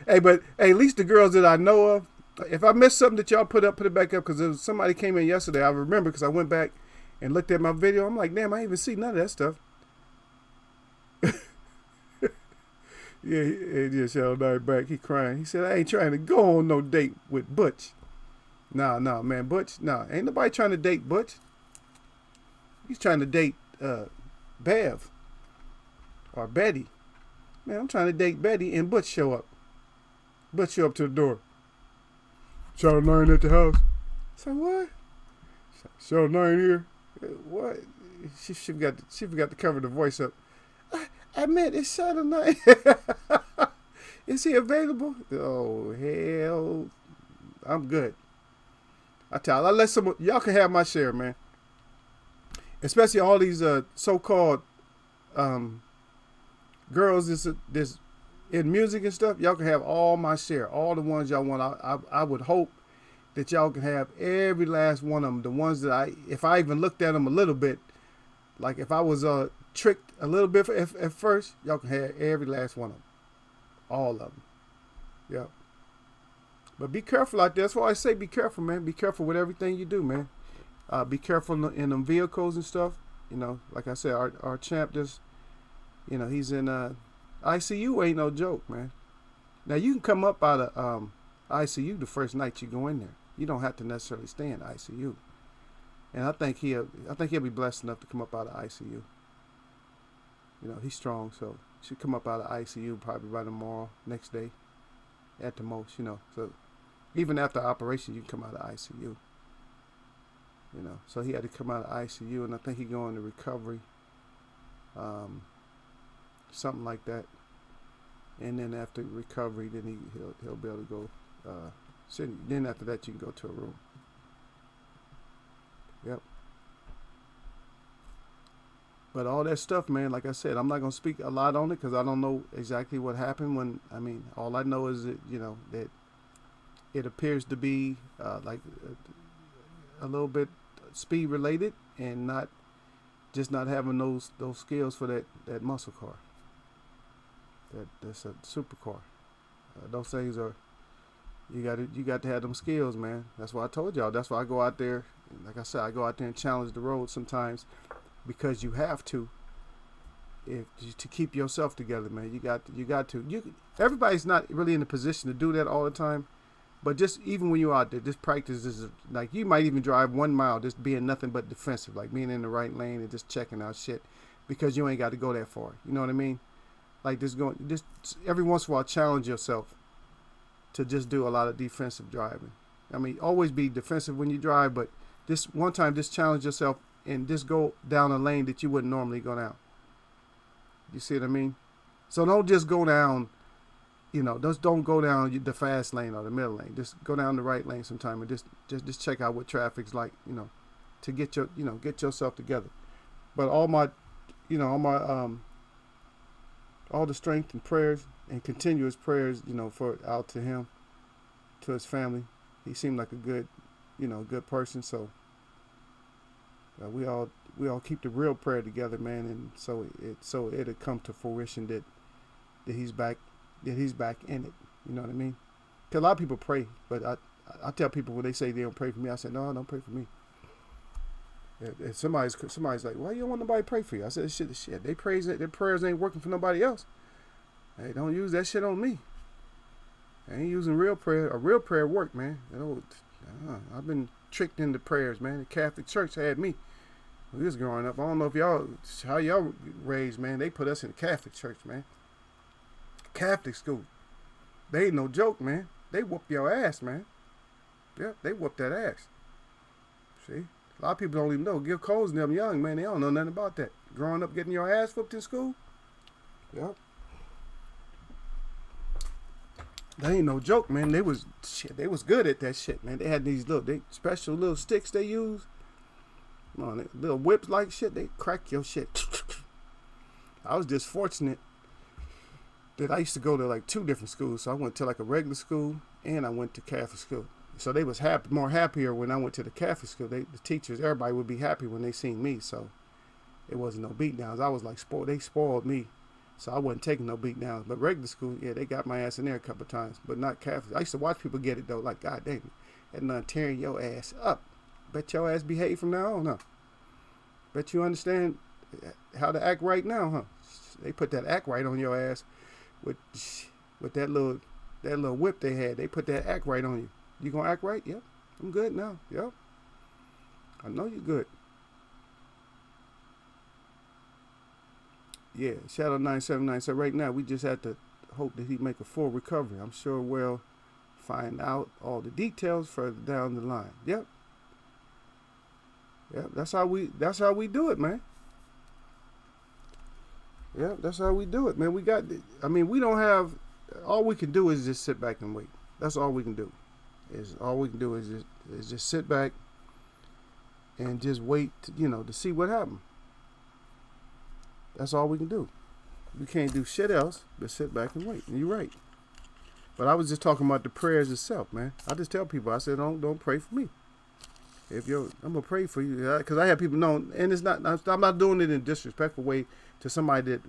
But at least the girls that I know of. If I missed something that y'all put it back up, because somebody came in yesterday. I remember, because I went back and looked at my video. I'm like, damn, I ain't even see none of that stuff. Yeah, Shadow Knight back. He crying. He said, I ain't trying to go on no date with Butch. No, man, Butch. No, ain't nobody trying to date Butch. He's trying to date Bev or Betty. Man, I'm trying to date Betty, and Butch show up. Butch show up to the door. Shadow Knight at the house. I said, what? Shadow Knight here. What? She forgot to cover the voice up. I meant it's Shadow Knight. Is he available? Oh, hell. I'm good. I tell you, I'll let y'all can have my share, man. Especially all these so-called girls this in music and stuff. Y'all can have all my share. All the ones y'all want. I would hope that y'all can have every last one of them. The ones that if I even looked at them a little bit, like if I was tricked a little bit at first, y'all can have every last one of them. All of them. Yeah. But be careful out there. That's why I say be careful, man. Be careful with everything you do, man. Be careful in them vehicles and stuff. Like I said, our champ just, he's in ICU. Ain't no joke, man. Now you can come up out of ICU the first night you go in there. You don't have to necessarily stay in ICU. And I think he'll be blessed enough to come up out of ICU. He's strong, so should come up out of ICU probably by tomorrow, next day, at the most. So even after operation, you can come out of ICU. So he had to come out of ICU, and I think he going to recovery, something like that. And then after recovery, then he'll be able to go. Then after that, you can go to a room. Yep. But all that stuff, man, like I said, I'm not going to speak a lot on it because I don't know exactly what happened all I know is that, that it appears to be like a little bit speed related and not having those skills for that muscle car. That's a supercar. Those things are you got to have them skills, man. That's why I told y'all. That's why I go out there. Like I said, I go out there and challenge the road sometimes because you have to. To keep yourself together, man, you got to. Everybody's not really in a position to do that all the time, but just even when you're out there, just practice is like you might even drive 1 mile just being nothing but defensive, like being in the right lane and just checking out shit, because you ain't got to go that far. You know what I mean? Like just every once in a while challenge yourself to just do a lot of defensive driving. I mean, always be defensive when you drive, but this one time just challenge yourself and just go down a lane that you wouldn't normally go down. You see what I mean? So don't just go down, just don't go down the fast lane or the middle lane. Just go down the right lane sometime and just check out what traffic's like, to get get yourself together. But all the strength and prayers and continuous prayers, for out to him, to his family. He seemed like a good, good person. So we all keep the real prayer together, man, and so it'll come to fruition that he's back in it. You know what I mean? 'Cause a lot of people pray, but I tell people when they say they don't pray for me, I say no, don't pray for me. If somebody's like, why you don't want nobody to pray for you? I said shit. Their prayers ain't working for nobody else. Hey, don't use that shit on me. I ain't using real prayer. A real prayer work, man. I've been tricked into prayers, man. The Catholic Church had me. We was growing up. I don't know if how y'all raised, man. They put us in the Catholic Church, man. Catholic school. They ain't no joke, man. They whoop your ass, man. Yep, they whoop that ass. See? A lot of people don't even know. Gil Coles and them young, man, they don't know nothing about that. Growing up getting your ass whooped in school? Yep. They ain't no joke, man. They was good at that shit, man. They had these special little sticks they use. Little whips like shit, they crack your shit. I was just fortunate that I used to go to like 2 different schools. So I went to like a regular school and I went to Catholic school. So they was more happier when I went to the Catholic school. The teachers, everybody would be happy when they seen me. So it wasn't no beatdowns. I was like spoiled. They spoiled me. So I wasn't taking no beatdowns. But regular school, yeah, they got my ass in there a couple of times. But not Catholic. I used to watch people get it though. Like, God dang, that nun tearing your ass up. Bet your ass behave from now on, huh? Bet you understand how to act right now, huh? They put that act right on your ass with that little whip they had. They put that act right on you. You gonna act right? Yep. I'm good now. Yep. I know you're good. Yeah, Shadow 979. So right now we just have to hope that he make a full recovery. I'm sure we'll find out all the details further down the line. Yep. Yep. That's how we do it, man. Yep. That's how we do it, man. We don't have. All we can do is just sit back and wait. That's all we can do. All we can do is just sit back and just wait, to see what happens. That's all we can do. We can't do shit else but sit back and wait. And you're right. But I was just talking about the prayers itself, man. I just tell people, I said, don't pray for me. I'm gonna pray for you, because I have people know, and it's not. I'm not doing it in a disrespectful way to somebody that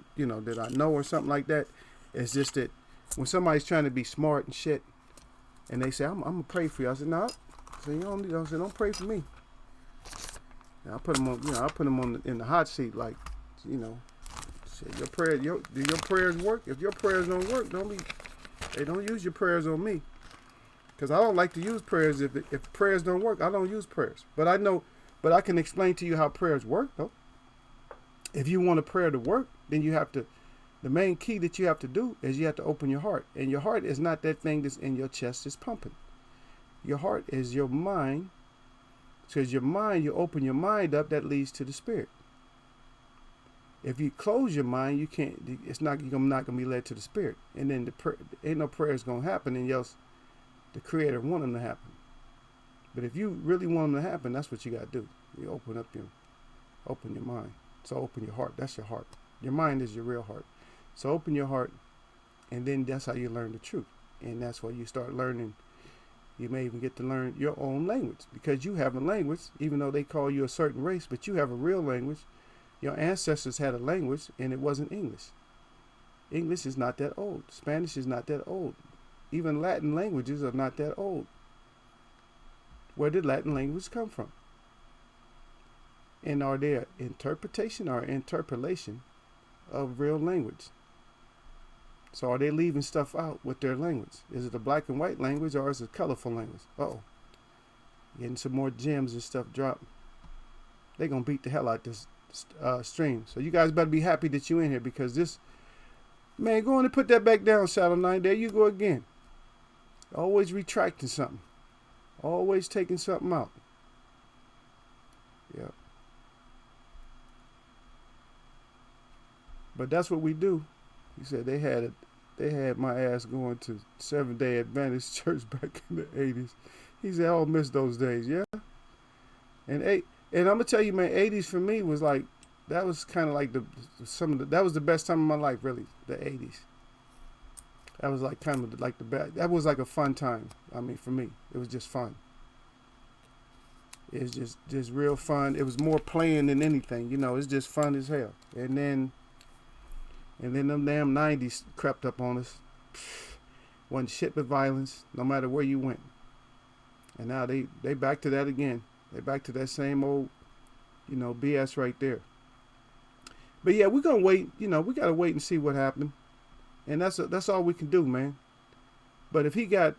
that I know or something like that. It's just that when somebody's trying to be smart and shit, and they say, I'm gonna pray for you. I said, no. I said, don't pray for me. And I put them on, in the hot seat, like, say your prayers work? If your prayers don't work, don't use your prayers on me. Because I don't like to use prayers. If prayers don't work, I don't use prayers. But I can explain to you how prayers work, though. If you want a prayer to work, then the main key that you have to do is you have to open your heart. And your heart is not that thing that's in your chest that's pumping. Your heart is your mind. Because your mind, you open your mind up, that leads to the spirit. If you close your mind, you're not going to be led to the spirit. And then ain't no prayers going to happen, and else the Creator want them to happen. But if you really want them to happen, that's what you got to do. You open your mind. So open your heart. That's your heart. Your mind is your real heart. So open your heart, and then that's how you learn the truth. And that's where you start learning. You may even get to learn your own language, because you have a language, even though they call you a certain race, but you have a real language. Your ancestors had a language, and it wasn't English. English is not that old. Spanish is not that old. Even Latin languages are not that old. Where did Latin language come from? And are they interpretation or interpolation of real language? So are they leaving stuff out with their language? Is it a black and white language or is it a colorful language? Uh-oh. Getting some more gems and stuff dropped. They're going to beat the hell out this stream. So you guys better be happy that you're in here, because this, man, go on and put that back down, Shadow 9. There you go again. Always retracting something. Always taking something out. Yeah. But that's what we do. He said they had my ass going to Seventh-day Adventist church back in the 80s. He said, "I miss those days." Yeah. And I'm gonna tell you, man, 80s for me was like, that was kind of like that was the best time of my life, really. The 80s. That was like kind of like the best. That was like a fun time. I mean, for me, it was just fun. It was just real fun. It was more playing than anything. You know, it's just fun as hell. And then them damn 90s crept up on us. Wasn't shit but violence, no matter where you went. And now they back to that again. They back to that same old, BS right there. But yeah, we're gonna wait. We gotta wait and see what happened. And that's all we can do, man. But if he got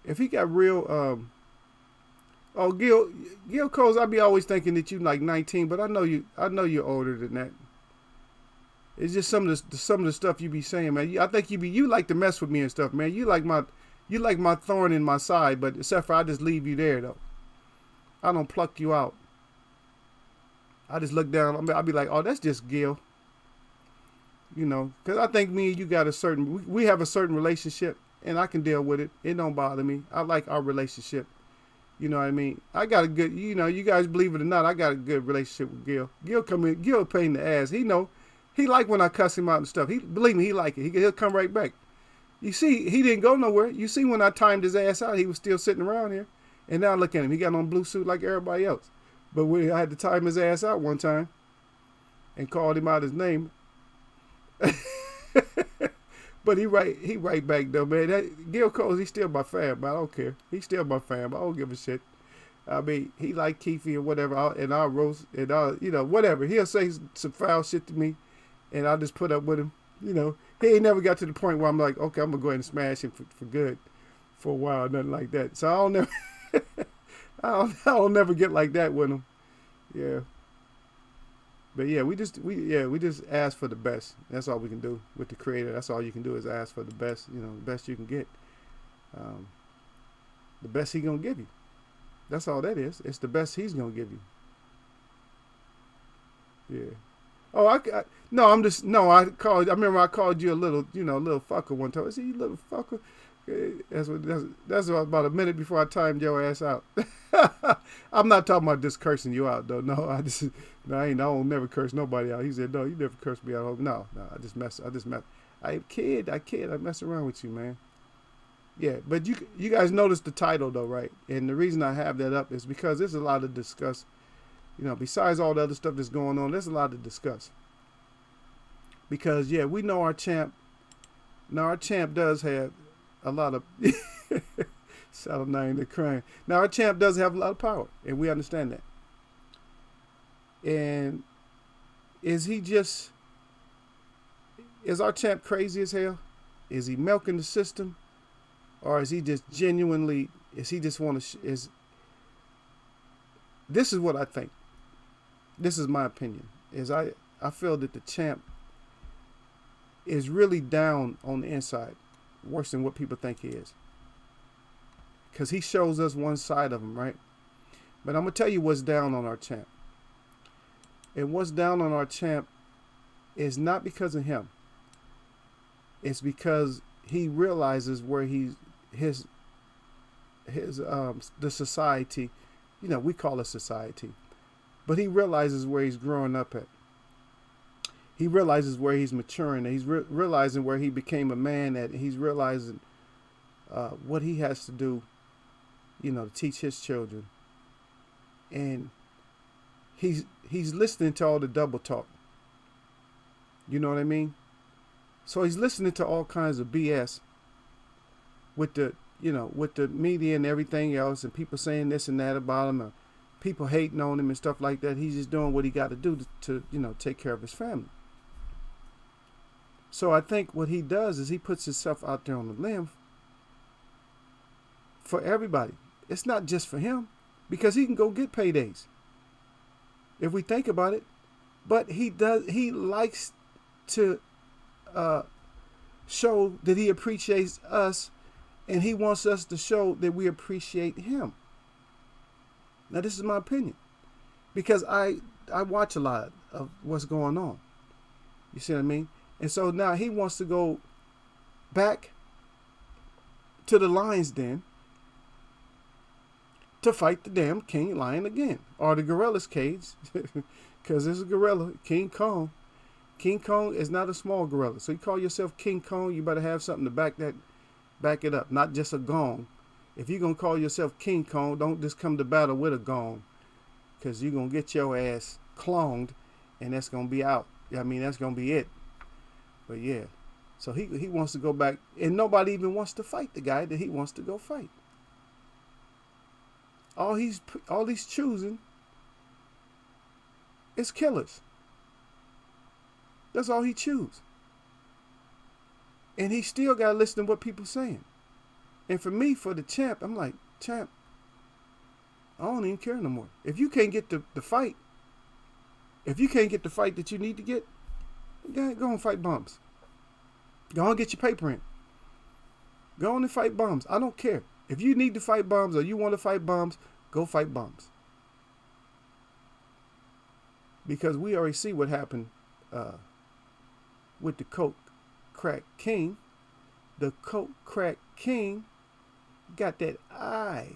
real, Gil Coles, I be always thinking that you like 19, but I know you're older than that. It's just some of the stuff you be saying, man. I think you like to mess with me and stuff, man. You like my thorn in my side, but except for I just leave you there though. I don't pluck you out. I just look down. I'll be like, oh, that's just Gil. Because I think me and you got we have a certain relationship, and I can deal with it. It don't bother me. I like our relationship. You know what I mean? I got a good, you guys believe it or not, I got a good relationship with Gil. Gil pain in the ass. He like when I cuss him out and stuff. Believe me, he like it. He'll come right back. You see, he didn't go nowhere. You see, when I timed his ass out, he was still sitting around here. And now look at him. He got on blue suit like everybody else. But when I had to time his ass out one time and called him out his name. But he right back though, man. Gil Coles, he's still my fam, but I don't care. He's still my fam. I don't give a shit. I mean, he like Keefe or whatever, and I'll roast, and I'll, whatever. He'll say some foul shit to me, and I'll just put up with him. He ain't never got to the point where I'm like, okay, I'm gonna go ahead and smash him for good for a while, nothing like that. So I'll never get like that with him. Yeah. But yeah, we just ask for the best. That's all we can do with the Creator. That's all you can do is ask for the best. The best you can get. The best He's gonna give you. That's all that is. It's the best He's gonna give you. Yeah. Oh, I remember I called you a little fucker one time. I said, "You little fucker." That's about a minute before I timed your ass out. I'm not talking about just cursing you out though. No, I don't never curse nobody out. He said, "No, you never cursed me out." No, I just mess. I kid. I mess around with you, man. Yeah, but you guys noticed the title though, right? And the reason I have that up is because there's a lot to discuss. Besides all the other stuff that's going on, there's a lot to discuss. Because yeah, we know our champ. Now our champ does have a lot of Shadow 9 the crying. Now our champ does have a lot of power, and we understand that. And is our champ crazy as hell? Is he milking the system, or is he just genuinely? This is what I think. This is my opinion. I feel that the champ is really down on the inside, worse than what people think he is. Because he shows us one side of him, right? But I'm going to tell you what's down on our champ. And what's down on our champ is not because of him. It's because he realizes where the society, we call it society, but he realizes where he's growing up at. He realizes where he's maturing. He's realizing where he became a man at. He's realizing what he has to do, to teach his children. And he's listening to all the double talk. You know what I mean? So he's listening to all kinds of BS with the, with the media and everything else, and people saying this and that about him, and people hating on him and stuff like that. He's just doing what he got to do to take care of his family. So I think what he does is he puts himself out there on the limb for everybody. It's not just for him, because he can go get paydays if we think about it. But he likes to show that he appreciates us, and he wants us to show that we appreciate him. Now, this is my opinion, because I watch a lot of what's going on. You see what I mean? And so now he wants to go back to the lion's den to fight the damn king lion again, or the gorilla's cage, because there's a gorilla, King Kong. King Kong is not a small gorilla. So you call yourself King Kong, you better have something to back it up, not just a gong. If you're going to call yourself King Kong, don't just come to battle with a gong, because you're going to get your ass clonged, and that's going to be out. I mean, that's going to be it. But yeah, so he wants to go back, and nobody even wants to fight the guy that he wants to go fight. All he's choosing is killers. That's all he chooses. And he still got to listen to what people saying. And for me, for the champ, I'm like, champ, I don't even care no more. If you can't get the fight, if you can't get the fight that you need to get, go and fight bums. Go and get your paper in. Go on and fight bums. I don't care. If you need to fight bums or you want to fight bums, go fight bums. Because we already see what happened with the Coke Crack King. The Coke Crack King got that eye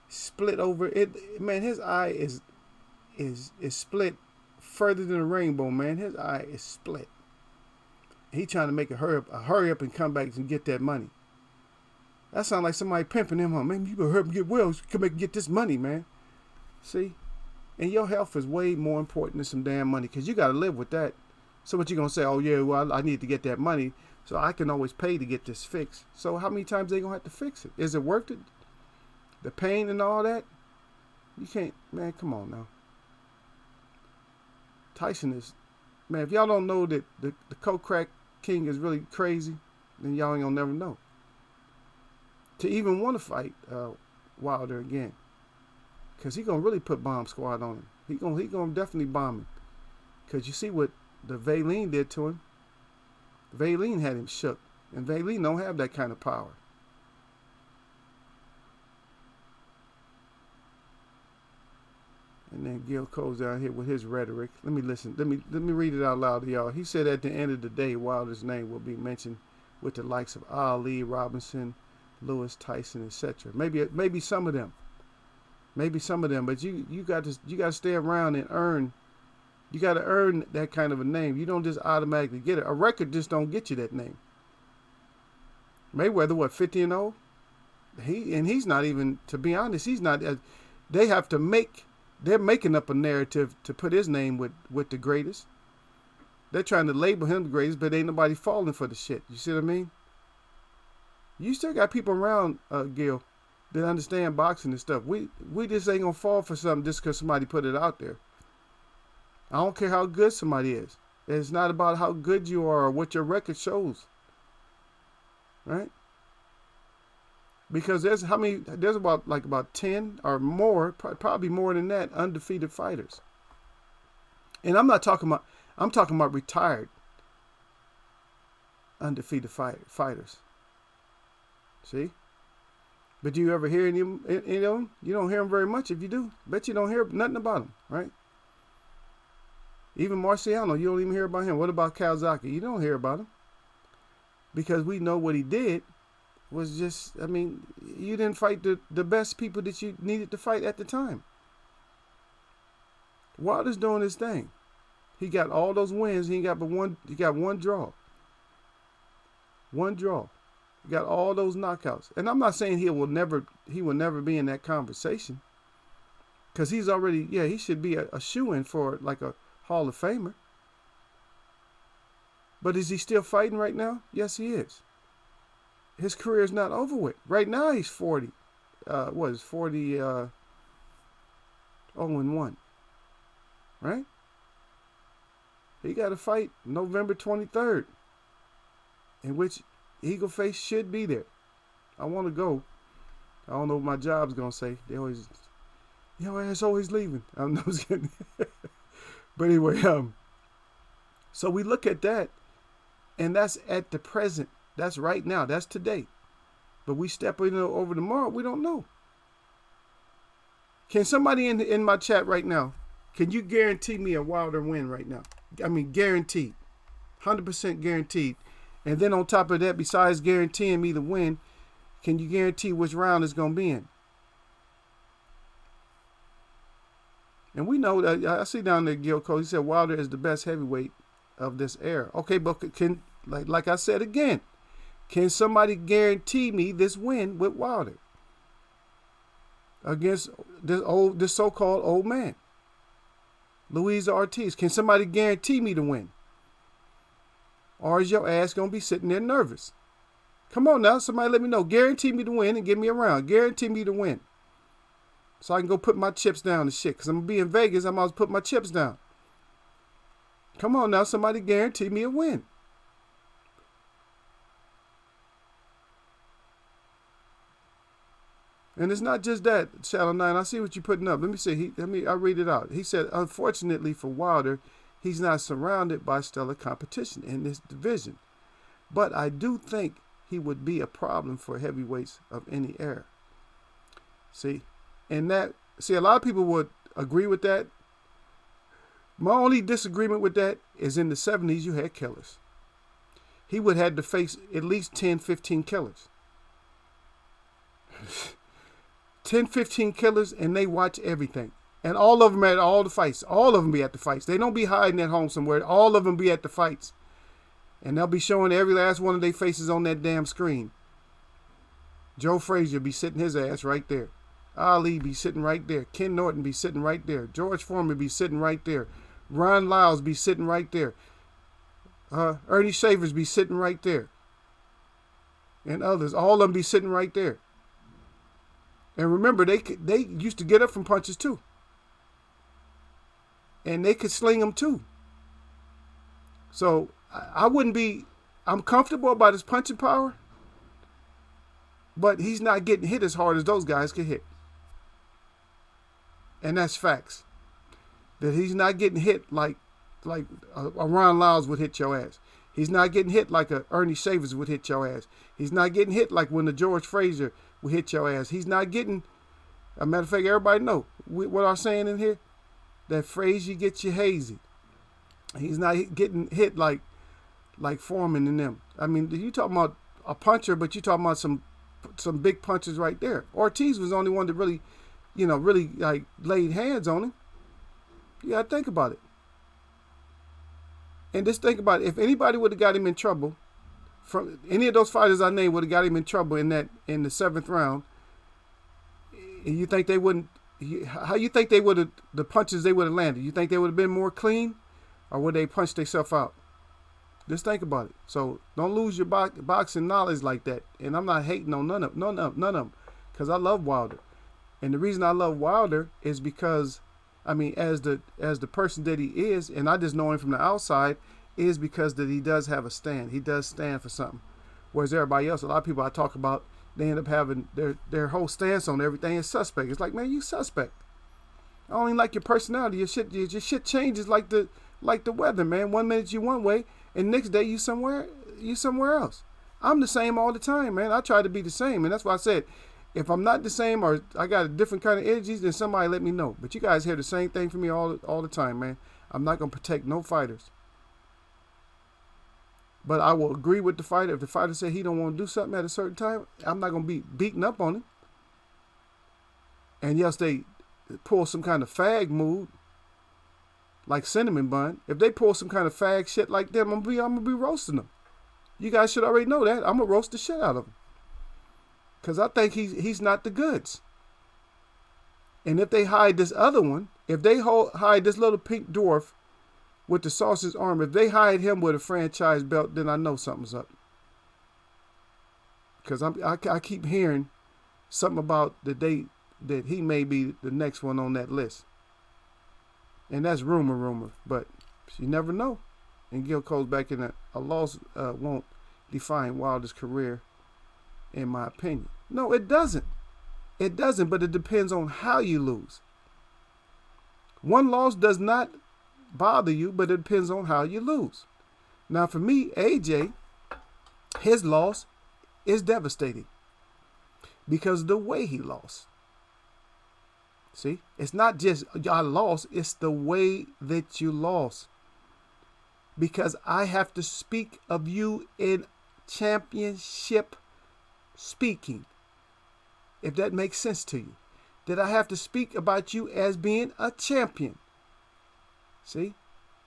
split over it. Man, his eye is split further than a rainbow, man. His eye is split. He trying to make a hurry up and come back and get that money. That sounds like somebody pimping him, huh? Man, you better hurry up and get well so you come back and get this money, man. See? And your health is way more important than some damn money, because you got to live with that. So what you going to say? Oh, yeah, well, I need to get that money so I can always pay to get this fixed. So how many times they going to have to fix it? Is it worth it? The pain and all that? You can't, man, come on now. Tyson is, man, if y'all don't know that the Coke Crack King is really crazy, then y'all ain't going to never know. To even want to fight Wilder again. Because he going to really put bomb squad on him. He going to definitely bomb him. Because you see what the Valine did to him. Valine had him shook. And Valine don't have that kind of power. And then Gil Cole's down here with his rhetoric. Let me listen. Let me read it out loud to y'all. He said at the end of the day, Wilder's name will be mentioned with the likes of Ali, Robinson, Lewis, Tyson, etc. Maybe some of them. Maybe some of them, but you got to stay around and earn. You got to earn that kind of a name. You don't just automatically get it. A record just don't get you that name. Mayweather, what, 50-0? He's not even, to be honest, he's not. They have to make. They're making up a narrative to put his name with the greatest. They're trying to label him the greatest, but ain't nobody falling for the shit. You see what I mean? You still got people around, Gil, that understand boxing and stuff. We just ain't gonna fall for something just because somebody put it out there. I don't care how good somebody is. It's not about how good you are or what your record shows. Right? Because there's about 10 or more, probably more than that, undefeated fighters. And I'm talking about retired undefeated fighters. See? But do you ever hear any of them? You don't hear them very much. If you do, bet you don't hear nothing about them, right? Even Marciano, you don't even hear about him. What about Calzaghe? You don't hear about him. Because we know what he did was just, I mean, you didn't fight the best people that you needed to fight at the time. Wilder's doing his thing. He got all those wins. He got one draw. One draw. He got all those knockouts. And I'm not saying he will never be in that conversation. Because he's already, he should be a shoo-in for like a Hall of Famer. But is he still fighting right now? Yes, he is. His career is not over with. Right now he's 40. What is 40 0-1, right? He got a fight November 23rd, in which Eagle Face should be there. I want to go. I don't know what my job's gonna say. They always, your ass always leaving. I'm just kidding. But anyway, so we look at that, and that's at the present. That's right now. That's today. But we step over tomorrow. We don't know. Can somebody in my chat right now, can you guarantee me a Wilder win right now? I mean, guaranteed. 100% guaranteed. And then on top of that, besides guaranteeing me the win, can you guarantee which round it's going to be in? And we know that, I see down there, Gil Cole, he said Wilder is the best heavyweight of this era. Okay, but can, like I said again, can somebody guarantee me this win with Wilder against this so-called old man, Luis Ortiz? Can somebody guarantee me the win? Or is your ass going to be sitting there nervous? Come on now, somebody let me know. Guarantee me the win and give me a round. Guarantee me the win. So I can go put my chips down and shit. Because I'm going to be in Vegas, I'm going to put my chips down. Come on now, somebody guarantee me a win. And it's not just that, Shadow 9. I see what you're putting up. Let me see. I'll read it out. He said, unfortunately for Wilder, he's not surrounded by stellar competition in this division. But I do think he would be a problem for heavyweights of any era. See? And a lot of people would agree with that. My only disagreement with that is in the 70s, you had killers. He would have had to face at least 10, 15 killers. 10, 15 killers, and they watch everything. And all of them at all the fights. All of them be at the fights. They don't be hiding at home somewhere. All of them be at the fights. And they'll be showing every last one of their faces on that damn screen. Joe Frazier be sitting his ass right there. Ali be sitting right there. Ken Norton be sitting right there. George Foreman be sitting right there. Ron Lyles be sitting right there. Ernie Shavers be sitting right there. And others. All of them be sitting right there. And remember, they used to get up from punches too. And they could sling them too. So I'm comfortable about his punching power. But he's not getting hit as hard as those guys can hit. And that's facts. That he's not getting hit like a Ron Lyles would hit your ass. He's not getting hit like a Ernie Shavers would hit your ass. He's not getting hit like when the George Frazier would hit your ass. He's not getting, a matter of fact, everybody know what I'm saying in here, that Frazier gets you hazy. He's not getting hit like Foreman and them. I mean, you talking about a puncher, but you talking about some big punches right there. Ortiz was the only one that really like laid hands on him. You gotta think about it. And just think about it. If anybody would have got him in trouble, from any of those fighters I named would have got him in trouble in the 7th round, you think they wouldn't? How you think they would have, the punches they would have landed? You think they would have been more clean, or would they punch themselves out? Just think about it. So don't lose your boxing knowledge like that. And I'm not hating on none of them, because I love Wilder. And the reason I love Wilder is because, I mean, as the person that he is, and I just know him from the outside, is because that he does have a stand. He does stand for something. Whereas everybody else, a lot of people I talk about, they end up having their whole stance on everything is suspect. It's like, man, you suspect. I don't even like your personality. Your shit changes like the weather, man. One minute you one way, and next day you somewhere else. I'm the same all the time, man. I try to be the same, and that's why I said, if I'm not the same or I got a different kind of energies, then somebody let me know. But you guys hear the same thing from me all the time, man. I'm not gonna protect no fighters. But I will agree with the fighter. If the fighter said he don't want to do something at a certain time, I'm not gonna be beating up on him. And yes, they pull some kind of fag mood, like Cinnamon Bun. If they pull some kind of fag shit like them, I'm gonna be roasting them. You guys should already know that. I'm gonna roast the shit out of them. Because I think he's not the goods. And if they hide this other one, if they hide this little pink dwarf with the sausage arm. If they hide him with a franchise belt, then I know something's up. Because I keep hearing something about the date that he may be the next one on that list. And that's rumor, but you never know. And Gil Cole's back in a loss won't define Wilder's career, in my opinion. No, it doesn't. It doesn't, but it depends on how you lose. One loss does not bother you, but it depends on how you lose. Now, for me, AJ, his loss is devastating because of the way he lost. See, it's not just I lost, it's the way that you lost. Because I have to speak of you in championship speaking, if that makes sense to you. That I have to speak about you as being a champion. See?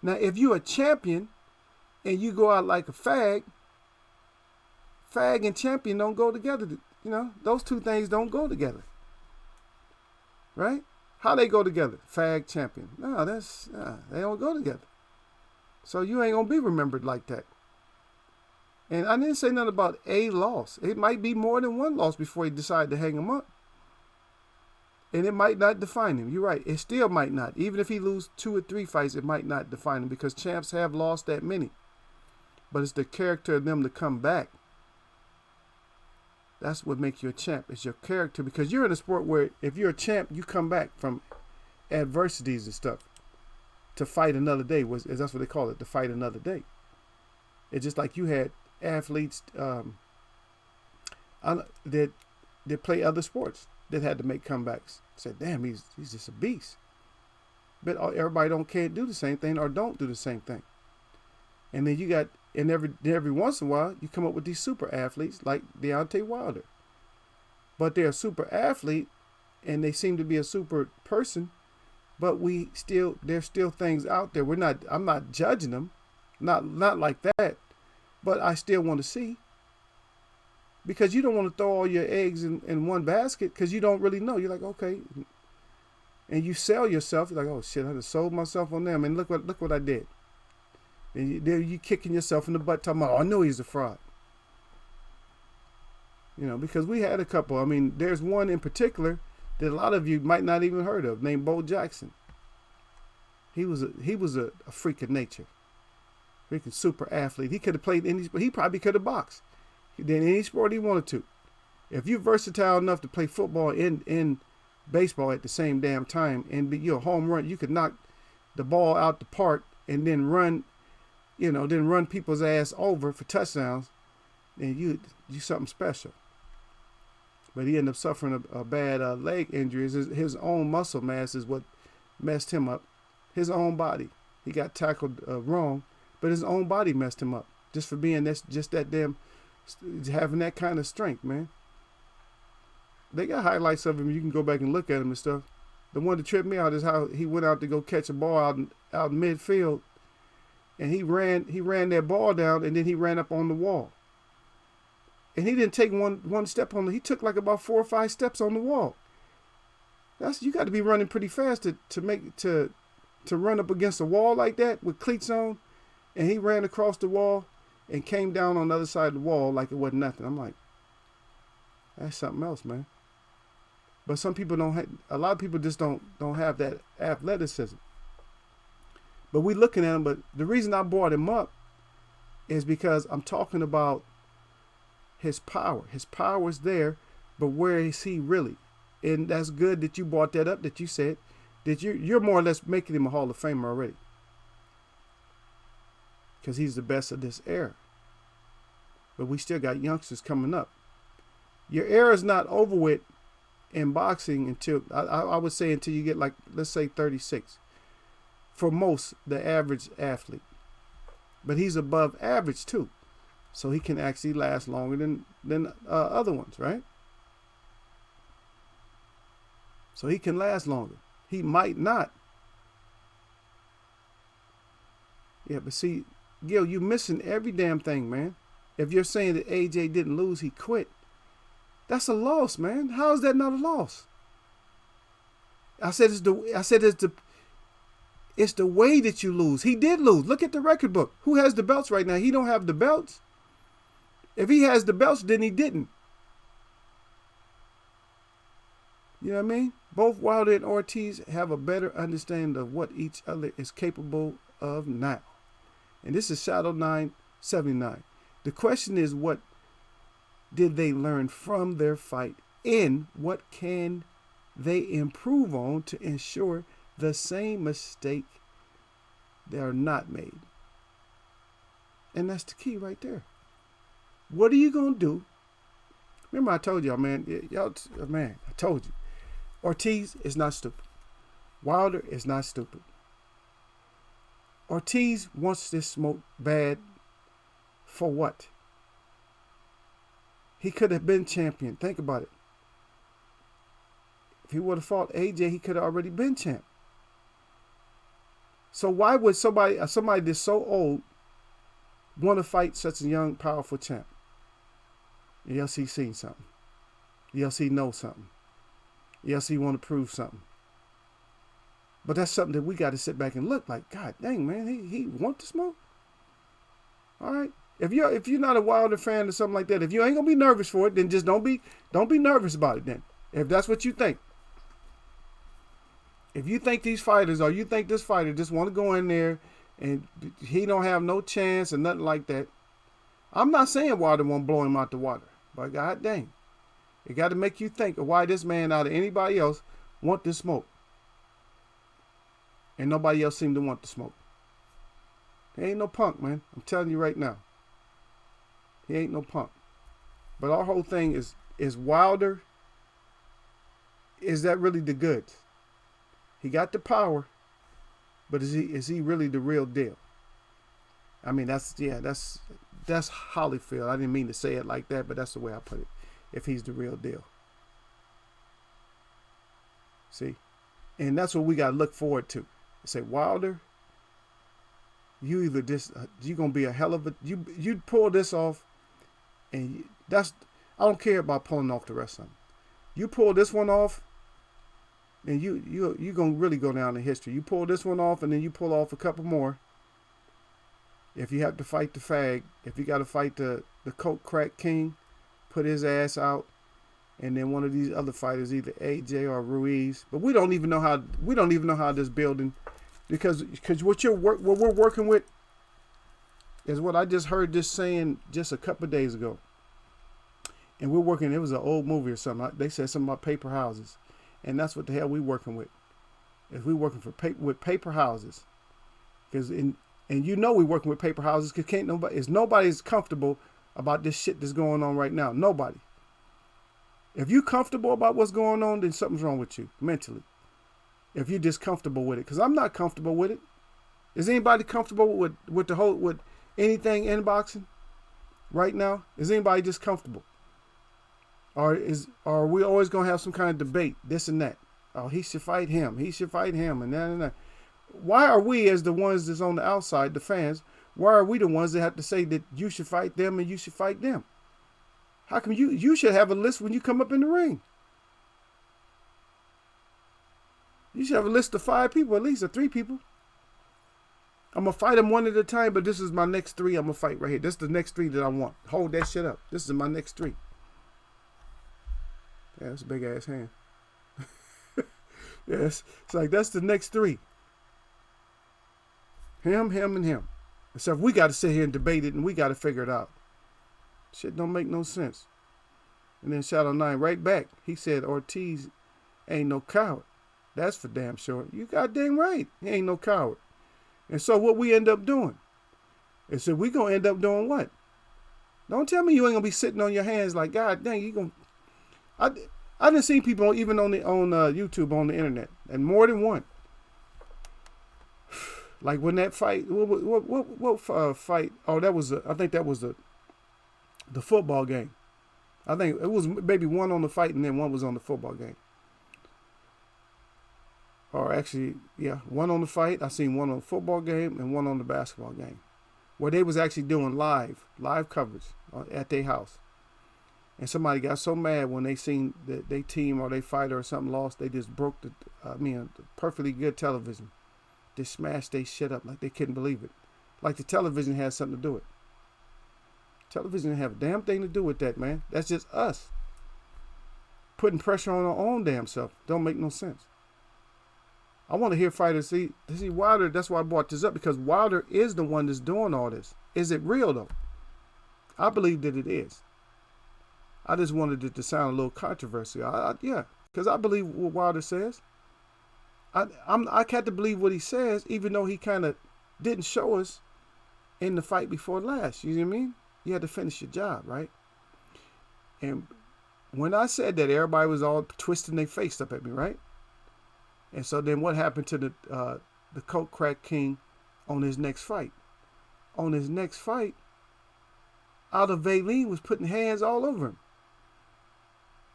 Now, if you're a champion and you go out like a fag and champion don't go together. You know, those two things don't go together. Right? How they go together? Fag, champion. No, they don't go together. So you ain't going to be remembered like that. And I didn't say nothing about a loss. It might be more than one loss before he decided to hang him up. And it might not define him. You're right. It still might not. Even if he loses 2 or 3 fights, it might not define him because champs have lost that many. But it's the character of them to come back. That's what makes you a champ. It's your character. Because you're in a sport where if you're a champ, you come back from adversities and stuff to fight another day. That's what they call it, to fight another day. It's just like you had athletes that play other sports that had to make comebacks. Said, damn, he's just a beast. But everybody can't do the same thing or don't do the same thing. And then you got, and every once in a while, you come up with these super athletes like Deontay Wilder. But they're a super athlete, and they seem to be a super person, but there's still things out there. I'm not judging them, not like that, but I still want to see. Because you don't want to throw all your eggs in one basket because you don't really know. You're like, okay. And you sell yourself. You're like, oh, shit, I just sold myself on them. And look what I did. And you kicking yourself in the butt talking about, oh, I knew he's a fraud. You know, because we had a couple. I mean, there's one in particular that a lot of you might not even heard of named Bo Jackson. He was a freak of nature. Freaking super athlete. He could have played any sport. He probably could have boxed. He did any sport he wanted to. If you're versatile enough to play football and baseball at the same damn time and you're a home run, you could knock the ball out the park and then run people's ass over for touchdowns, and you something special. But he ended up suffering a bad leg injury. His own muscle mass is what messed him up. His own body. He got tackled wrong, but his own body messed him up just for being that damn, having that kind of strength, man. They got highlights of him. You can go back and look at him and stuff. The one that tripped me out is how he went out to go catch a ball out in midfield, and he ran that ball down, and then he ran up on the wall. And he didn't take one step on it. He took like about 4 or 5 steps on the wall. You got to be running pretty fast to run up against a wall like that with cleats on. And he ran across the wall and came down on the other side of the wall like it wasn't nothing. I'm like, that's something else, man. But some people a lot of people just don't have that athleticism. But we looking at him, but the reason I brought him up is because I'm talking about his power. His power is there, but where is he really? And that's good that you brought that up, that you said that you're more or less making him a Hall of Famer already. Because he's the best of this era. But we still got youngsters coming up. Your era is not over with in boxing until, I would say, until you get like, let's say 36. For most, the average athlete. But he's above average too. So he can actually last longer than other ones, right? So he can last longer. He might not. Yeah, but see, Gil, you're missing every damn thing, man. If you're saying that AJ didn't lose, he quit. That's a loss, man. How is that not a loss? I said It's the way that you lose. He did lose. Look at the record book. Who has the belts right now? He don't have the belts. If he has the belts, then he didn't. You know what I mean? Both Wilder and Ortiz have a better understanding of what each other is capable of now. And this is Shadow 979. The question is, what did they learn from their fight? And what can they improve on to ensure the same mistake they are not made? And that's the key right there. What are you going to do? Remember I told y'all, man, I told you. Ortiz is not stupid. Wilder is not stupid. Ortiz wants this smoke bad for what? He could have been champion. Think about it. If he would have fought AJ, he could have already been champ. So why would somebody that's so old want to fight such a young, powerful champ? Yes, he's seen something. Yes, he knows something. Yes, he want to prove something. But that's something that we got to sit back and look like, God dang, man, he want to smoke? All right. If you're not a Wilder fan or something like that, if you ain't gonna be nervous for it, then just don't be nervous about it then. If that's what you think. If you think these fighters, or you think this fighter just want to go in there and he don't have no chance or nothing like that, I'm not saying Wilder won't blow him out the water. But God dang, it got to make you think of why this man out of anybody else want this smoke. And nobody else seemed to want the smoke. He ain't no punk, man. I'm telling you right now. He ain't no punk. But our whole thing is Wilder, is that really the goods? He got the power, but is he really the real deal? I mean, that's Holyfield. I didn't mean to say it like that, but that's the way I put it. If he's the real deal. See? And that's what we got to look forward to. Say, Wilder, you either you're going to be a hell of a, you pull this off, and I don't care about pulling off the rest of them. You pull this one off, and you're going to really go down in history. You pull this one off, and then you pull off a couple more. If you have to fight the fag, if you got to fight the coke crack king, put his ass out, and then one of these other fighters, either AJ or Ruiz. But we don't even know how this building, because what we're working with is what I just heard this saying just a couple of days ago. And we're working, it was an old movie or something. They said something about paper houses. And that's what the hell we working with. Is we working with paper houses. And you know we working with paper houses because nobody's comfortable about this shit that's going on right now. Nobody. If you comfortable about what's going on, then something's wrong with you mentally. If you're just comfortable with it. Because I'm not comfortable with it. Is anybody comfortable with anything in boxing right now? Is anybody just comfortable? Or are we always going to have some kind of debate, this and that? Oh, he should fight him. He should fight him and that and that. Why are we, as the ones that's on the outside, the fans, why are we the ones that have to say that you should fight them and you should fight them? How come you should have a list when you come up in the ring? You should have a list of 5 people, at least, or 3 people. I'm going to fight them one at a time, but this is my next 3 I'm going to fight right here. This is the next 3 that I want. Hold that shit up. This is my next 3. Yeah, that's a big ass hand. Yes, it's like that's the next 3. Him, and him. So we got to sit here and debate it, and we got to figure it out. Shit don't make no sense. And then Shadow 9 right back. He said Ortiz ain't no coward. That's for damn sure. You goddamn right. He ain't no coward. And so what we end up doing? And so we going to end up doing what? Don't tell me you ain't going to be sitting on your hands like, God dang, you going to... I done seen people even on YouTube, on the internet, and more than one. Like when that fight, what fight? Oh, I think that was the football game. I think it was maybe one on the fight and then one was on the football game. Or actually, yeah, one on the fight. I seen one on the football game and one on the basketball game, where they was actually doing live coverage at their house. And somebody got so mad when they seen that they team or they fighter or something lost, they just broke the perfectly good television. They smashed their shit up like they couldn't believe it. Like the television had something to do with it. Television didn't have a damn thing to do with that, man. That's just us putting pressure on our own damn self. Don't make no sense. I want to hear fighters see Wilder. That's why I brought this up, because Wilder is the one that's doing all this. Is it real though? I believe that it is. I just wanted it to sound a little controversial. Yeah, because I believe what Wilder says. I had to believe what he says, even though he kind of didn't show us in the fight before last. You know what I mean? You had to finish your job, right? And when I said that, everybody was all twisting their face up at me, right? And so then what happened to the Coke Crack King on his next fight? On his next fight, Aldo Valeen was putting hands all over him.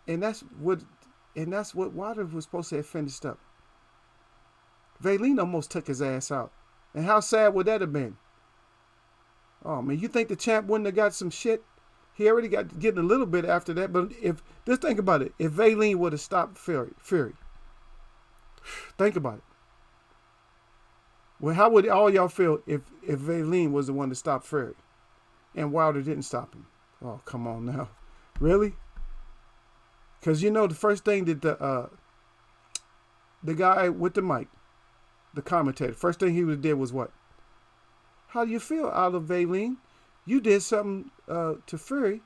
And that's what Wilder was supposed to have finished up. Valeen almost took his ass out. And how sad would that have been? Oh man, you think the champ wouldn't have got some shit? He already got getting a little bit after that. But just think about it. If Valeen would have stopped Fury, think about it. Well, how would all y'all feel if Valeen was the one to stop Fury and Wilder didn't stop him? Oh, come on now. Really? Because you know the first thing that the guy with the mic, the commentator, first thing he did was what? How do you feel, Aldo Valeen? You did something to Fury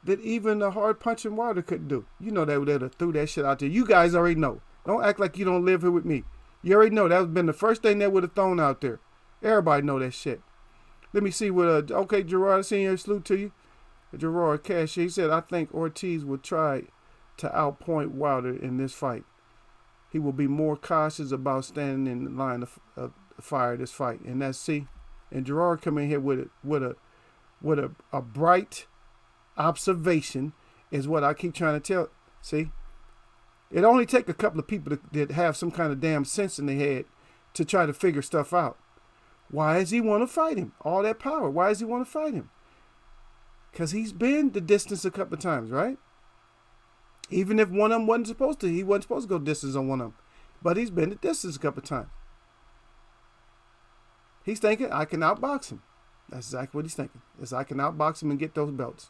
that even a hard punching Wilder couldn't do. You know they would have threw that shit out there. You guys already know. Don't act like you don't live here with me. You already know that would have been the first thing they would have thrown out there. Everybody know that shit. Let me see what, okay, Gerard, Senior, salute to you. Gerard Cash, he said, I think Ortiz will try to outpoint Wilder in this fight. He will be more cautious about standing in the line of fire this fight. And that's, see, and Gerard come in here with a bright observation is what I keep trying to tell. See, it only take a couple of people that have some kind of damn sense in their head to try to figure stuff out. Why does he want to fight him? All that power. Why does he want to fight him? Because he's been the distance a couple of times, right? Even if one of them wasn't supposed to, he wasn't supposed to go distance on one of them. But he's been the distance a couple of times. He's thinking, I can outbox him. That's exactly what he's thinking. Is I can outbox him and get those belts.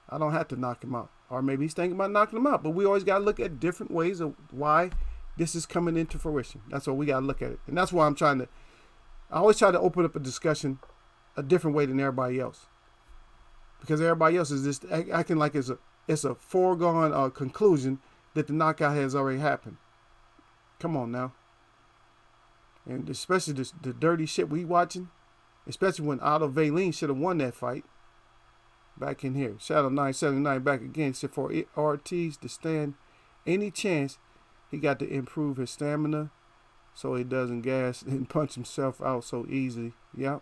I don't have to knock him out. Or maybe he's thinking about knocking him out. But we always got to look at different ways of why this is coming into fruition. That's what we got to look at it. And that's why I always try to open up a discussion a different way than everybody else. Because everybody else is just acting like it's a foregone conclusion that the knockout has already happened. Come on now. And especially the dirty shit we watching, especially when Aldo Valeen should have won that fight. Back in here. Shadow 979 back again. Said for Ortiz to stand any chance, he got to improve his stamina so he doesn't gas and punch himself out so easily. Yep.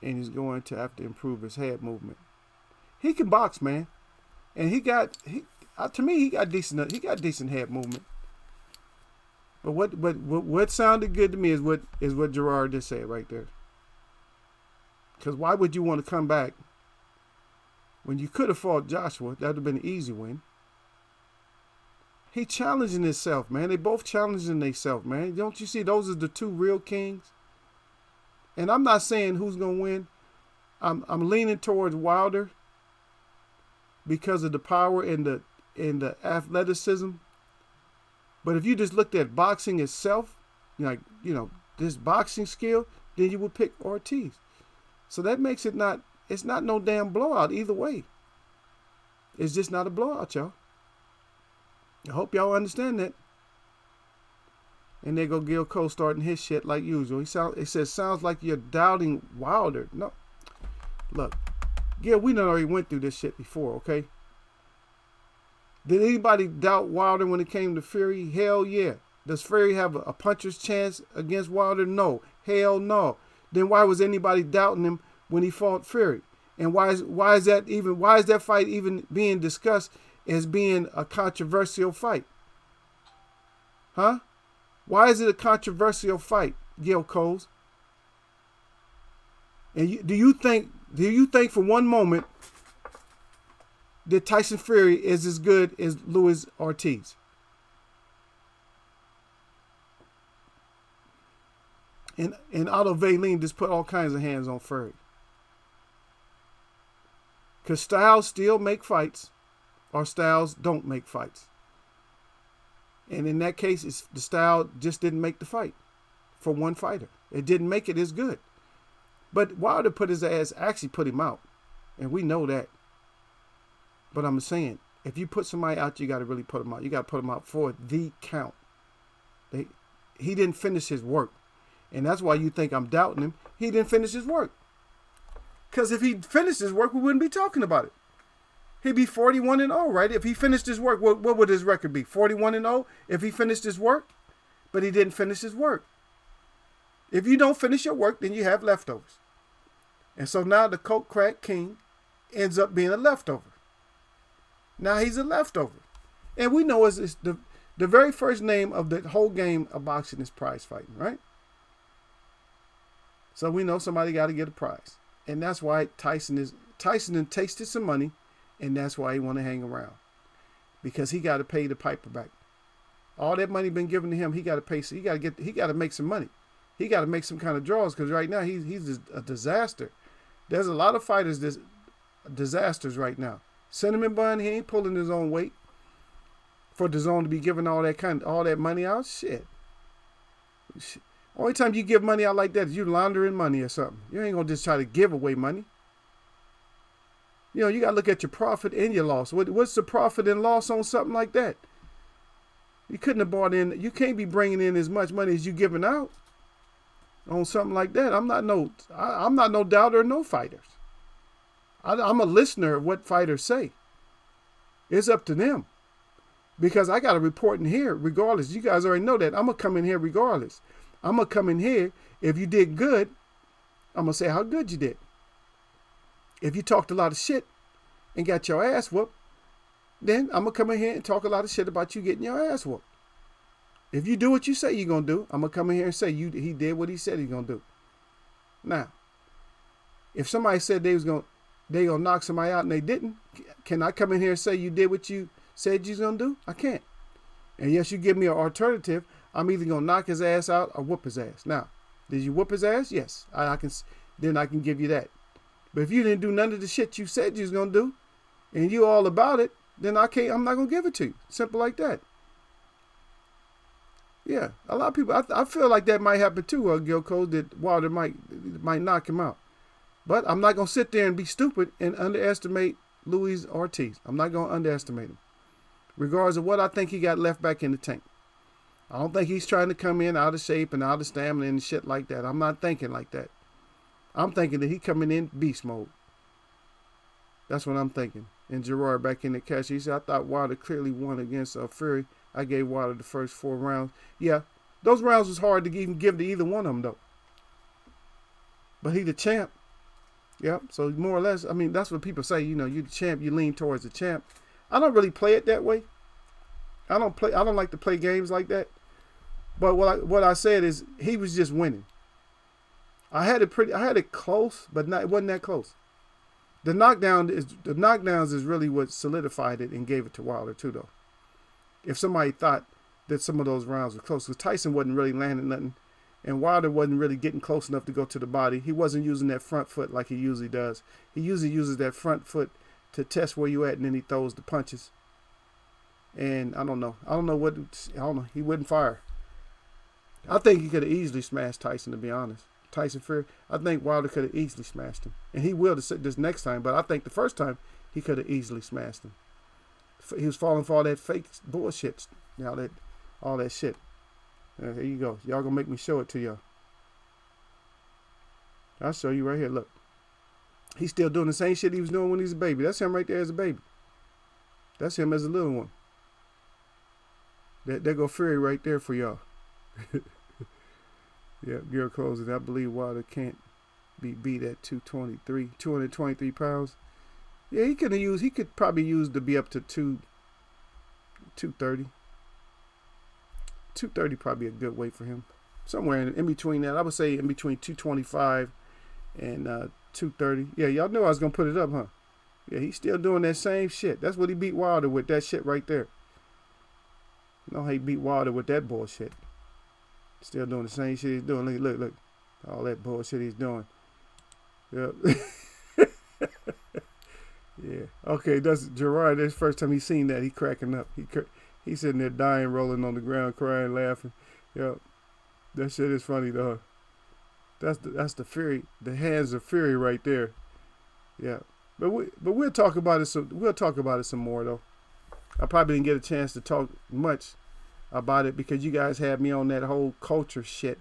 And he's going to have to improve his head movement. He can box, man. And to me, he got decent head movement. But what sounded good to me is what Gerard just said right there. Because why would you want to come back when you could have fought Joshua? That would have been an easy win. He challenging himself, man. They both challenging themselves, man. Don't you see those are the two real kings? And I'm not saying who's gonna win. I'm leaning towards Wilder because of the power and the athleticism. But if you just looked at boxing itself, this boxing skill, then you would pick Ortiz. So that makes it's not no damn blowout either way. It's just not a blowout, y'all. I hope y'all understand that. And there go Gil Cole starting his shit like usual. It says, sounds like you're doubting Wilder. No. Look, Gil, we done already went through this shit before, okay? Did anybody doubt Wilder when it came to Fury? Hell yeah. Does Fury have a puncher's chance against Wilder? No. Hell no. Then why was anybody doubting him when he fought Fury? And why is that fight even being discussed as being a controversial fight? Huh? Why is it a controversial fight, Gil Coles? And do you think for one moment that Tyson Fury is as good as Luis Ortiz? And Otto Vaylene just put all kinds of hands on Fury. Because Styles still make fights, or Styles don't make fights. And in that case, the Style just didn't make the fight for one fighter. It didn't make it as good. But Wilder put his ass, actually put him out. And we know that. But I'm saying, if you put somebody out, you got to really put them out. You got to put them out for the count. He didn't finish his work. And that's why you think I'm doubting him. He didn't finish his work. Because if he finished his work, we wouldn't be talking about it. He'd be 41-0, right? If he finished his work, what would his record be? 41-0 if he finished his work? But he didn't finish his work. If you don't finish your work, then you have leftovers. And so now the Coke Crack King ends up being a leftover. Now he's a leftover. And we know it's the very first name of the whole game of boxing is prize fighting, right? So we know somebody got to get a prize. And that's why Tyson done tasted some money, and that's why he want to hang around. Because he got to pay the piper back. All that money been given to him, he got to pay. So he got to make some money. He got to make some kind of draws, because right now he's a disaster. There's a lot of fighters that's disasters right now. Cinnamon Bun, he ain't pulling his own weight for the zone to be giving all that money out. Shit. Only time you give money out like that is you laundering money or something. You ain't gonna just try to give away money. You know, you gotta look at your profit and your loss. What's the profit and loss on something like that? You couldn't have bought in. You can't be bringing in as much money as you giving out on something like that. I'm not no doubter of no fighters. I'm a listener of what fighters say. It's up to them. Because I got to report in here regardless. You guys already know that. I'm going to come in here regardless. I'm going to come in here. If you did good, I'm going to say how good you did. If you talked a lot of shit and got your ass whooped, then I'm going to come in here and talk a lot of shit about you getting your ass whooped. If you do what you say you're going to do, I'm going to come in here and say he did what he said he's going to do. Now, if somebody said they going to knock somebody out and they didn't, can I come in here and say you did what you said you was going to do? I can't. And yes, you give me an alternative. I'm either going to knock his ass out or whoop his ass. Now, did you whoop his ass? Yes. Then I can give you that. But if you didn't do none of the shit you said you was going to do, and you all about it, then I'm not going to give it to you. Simple like that. Yeah, a lot of people, I feel like that might happen too, Gil Cole, that Wilder might knock him out. But I'm not going to sit there and be stupid and underestimate Luis Ortiz. I'm not going to underestimate him. Regardless of what I think he got left back in the tank. I don't think he's trying to come in out of shape and out of stamina and shit like that. I'm not thinking like that. I'm thinking that he coming in beast mode. That's what I'm thinking. And Gerard back in the catch. He said, I thought Wilder clearly won against Fury. I gave Wilder the first 4 rounds. Yeah, those rounds was hard to even give to either one of them, though. But he the champ. Yep, so more or less, I mean, that's what people say. You know, you the champ, you lean towards the champ. I don't really play it that way. I don't like to play games like that. But what I said is he was just winning. I had it close, but it wasn't that close. The knockdowns is really what solidified it and gave it to Wilder too, though. If somebody thought that some of those rounds were close, because Tyson wasn't really landing nothing, and Wilder wasn't really getting close enough to go to the body. He wasn't using that front foot like he usually does. He usually uses that front foot to test where you at, and then he throws the punches. And I don't know. He wouldn't fire. I think he could have easily smashed Tyson, to be honest. Tyson Fury, I think Wilder could have easily smashed him. And he will this next time, but I think the first time he could have easily smashed him. He was falling for all that fake bullshit. All that shit. Here you go. Y'all gonna make me show it to y'all. I'll show you right here. Look. He's still doing the same shit he was doing when he was a baby. That's him right there as a baby. That's him as a little one. There go Fury right there for y'all. Yeah, girl closing. I believe Wilder can't be beat at 223 pounds. Yeah, he could probably use to be up to 230. 230 probably a good weight for him. Somewhere in between that. I would say in between 225 and 230. Yeah, y'all knew I was going to put it up, huh? Yeah, he's still doing that same shit. That's what he beat Wilder with, that shit right there. You know how he beat Wilder with that bullshit. Still doing the same shit he's doing. Look. All that bullshit he's doing. Yep. Yeah. Okay, that's Gerard. That's the first time he seen that. He cracking up. He's sitting there dying, rolling on the ground, crying, laughing. Yep. That shit is funny though. That's the fury. The hands of fury right there. Yeah. But we'll talk about it. We'll talk about it some more though. I probably didn't get a chance to talk much about it because you guys had me on that whole culture shit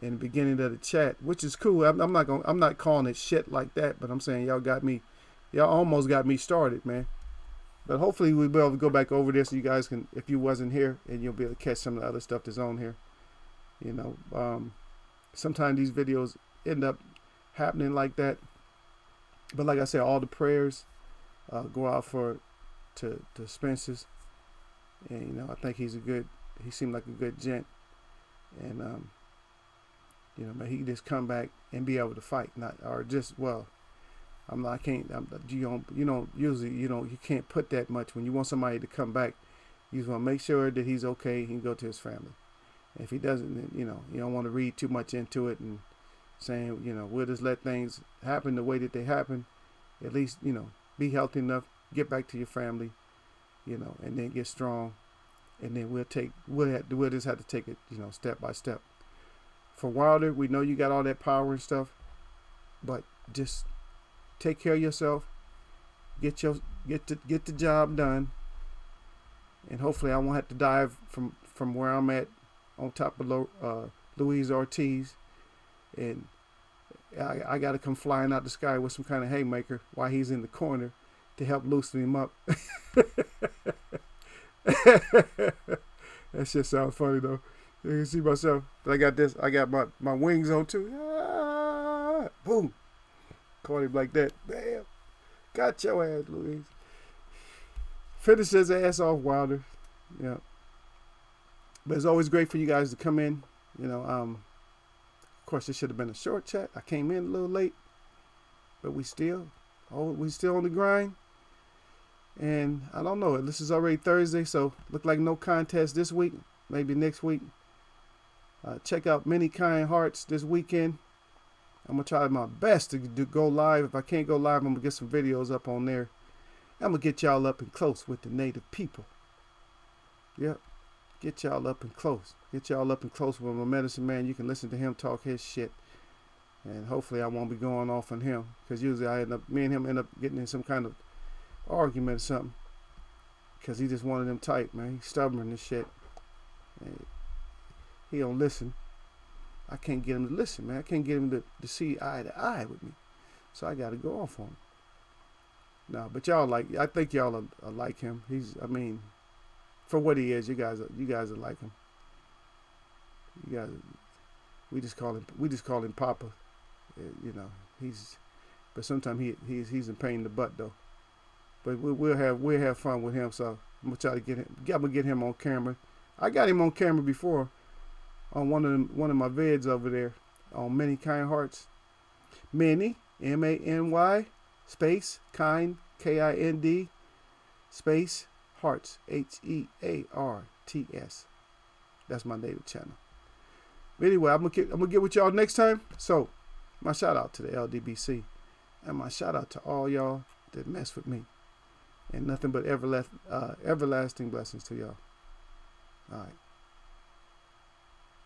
in the beginning of the chat, which is cool. I'm not calling it shit like that, but I'm saying y'all almost got me started, man. But hopefully we'll be able to go back over this so you guys can, if you wasn't here, and you'll be able to catch some of the other stuff that's on here. You know, sometimes these videos end up happening like that. But like I said, all the prayers go out to Spencer's, and you know I think he seemed like a good gent, and you know, man, he just come back and be able to fight, you can't put that much when you want somebody to come back. You just want to make sure that he's okay. He can go to his family. And if he doesn't, then, you know, you don't want to read too much into it and saying, you know, we'll just let things happen the way that they happen. At least, you know, be healthy enough, get back to your family, you know, and then get strong. And then we'll just have to take it, you know, step by step. For Wilder, we know you got all that power and stuff, but just take care of yourself. Get the job done, and hopefully I won't have to dive from where I'm at on top of Luis Ortiz, and I got to come flying out the sky with some kind of haymaker while he's in the corner to help loosen him up. That shit sounds funny though. You can see myself, but I got my wings on too. Ah, boom. Caught him like that. Bam. Got your ass, Louise. Finish his ass off, Wilder. Yeah. But it's always great for you guys to come in. You know, of course, this should have been a short chat. I came in a little late, but we still on the grind. And I don't know. This is already Thursday, so look like no contest this week. Maybe next week. Check out Many Kind Hearts this weekend. I'm going to try my best to go live. If I can't go live, I'm going to get some videos up on there. I'm going to get y'all up and close with the native people. Yep. Get y'all up and close. Get y'all up and close with my medicine man. You can listen to him talk his shit. And hopefully I won't be going off on him. Because usually me and him end up getting in some kind of argument or something. Because he just one of them type, man. He's stubborn and shit. And he don't listen. I can't get him to listen, man. I can't get him to see eye to eye with me. So I got to go off on him. No, but I think y'all are like him. For what he is, you guys are like him. You guys, we just call him Papa. You know, but sometimes he's a pain in the butt though. But we'll have fun with him. So I'm gonna try to get him. I'm gonna get him on camera. I got him on camera before. On one of my vids over there on Many Kind Hearts. Many, MANY, space, kind, KIND, space, hearts, HEARTS. That's my native channel. But anyway, I'm gonna get with y'all next time. So, my shout out to the LDBC. And my shout out to all y'all that mess with me. And nothing but everlasting blessings to y'all. All right.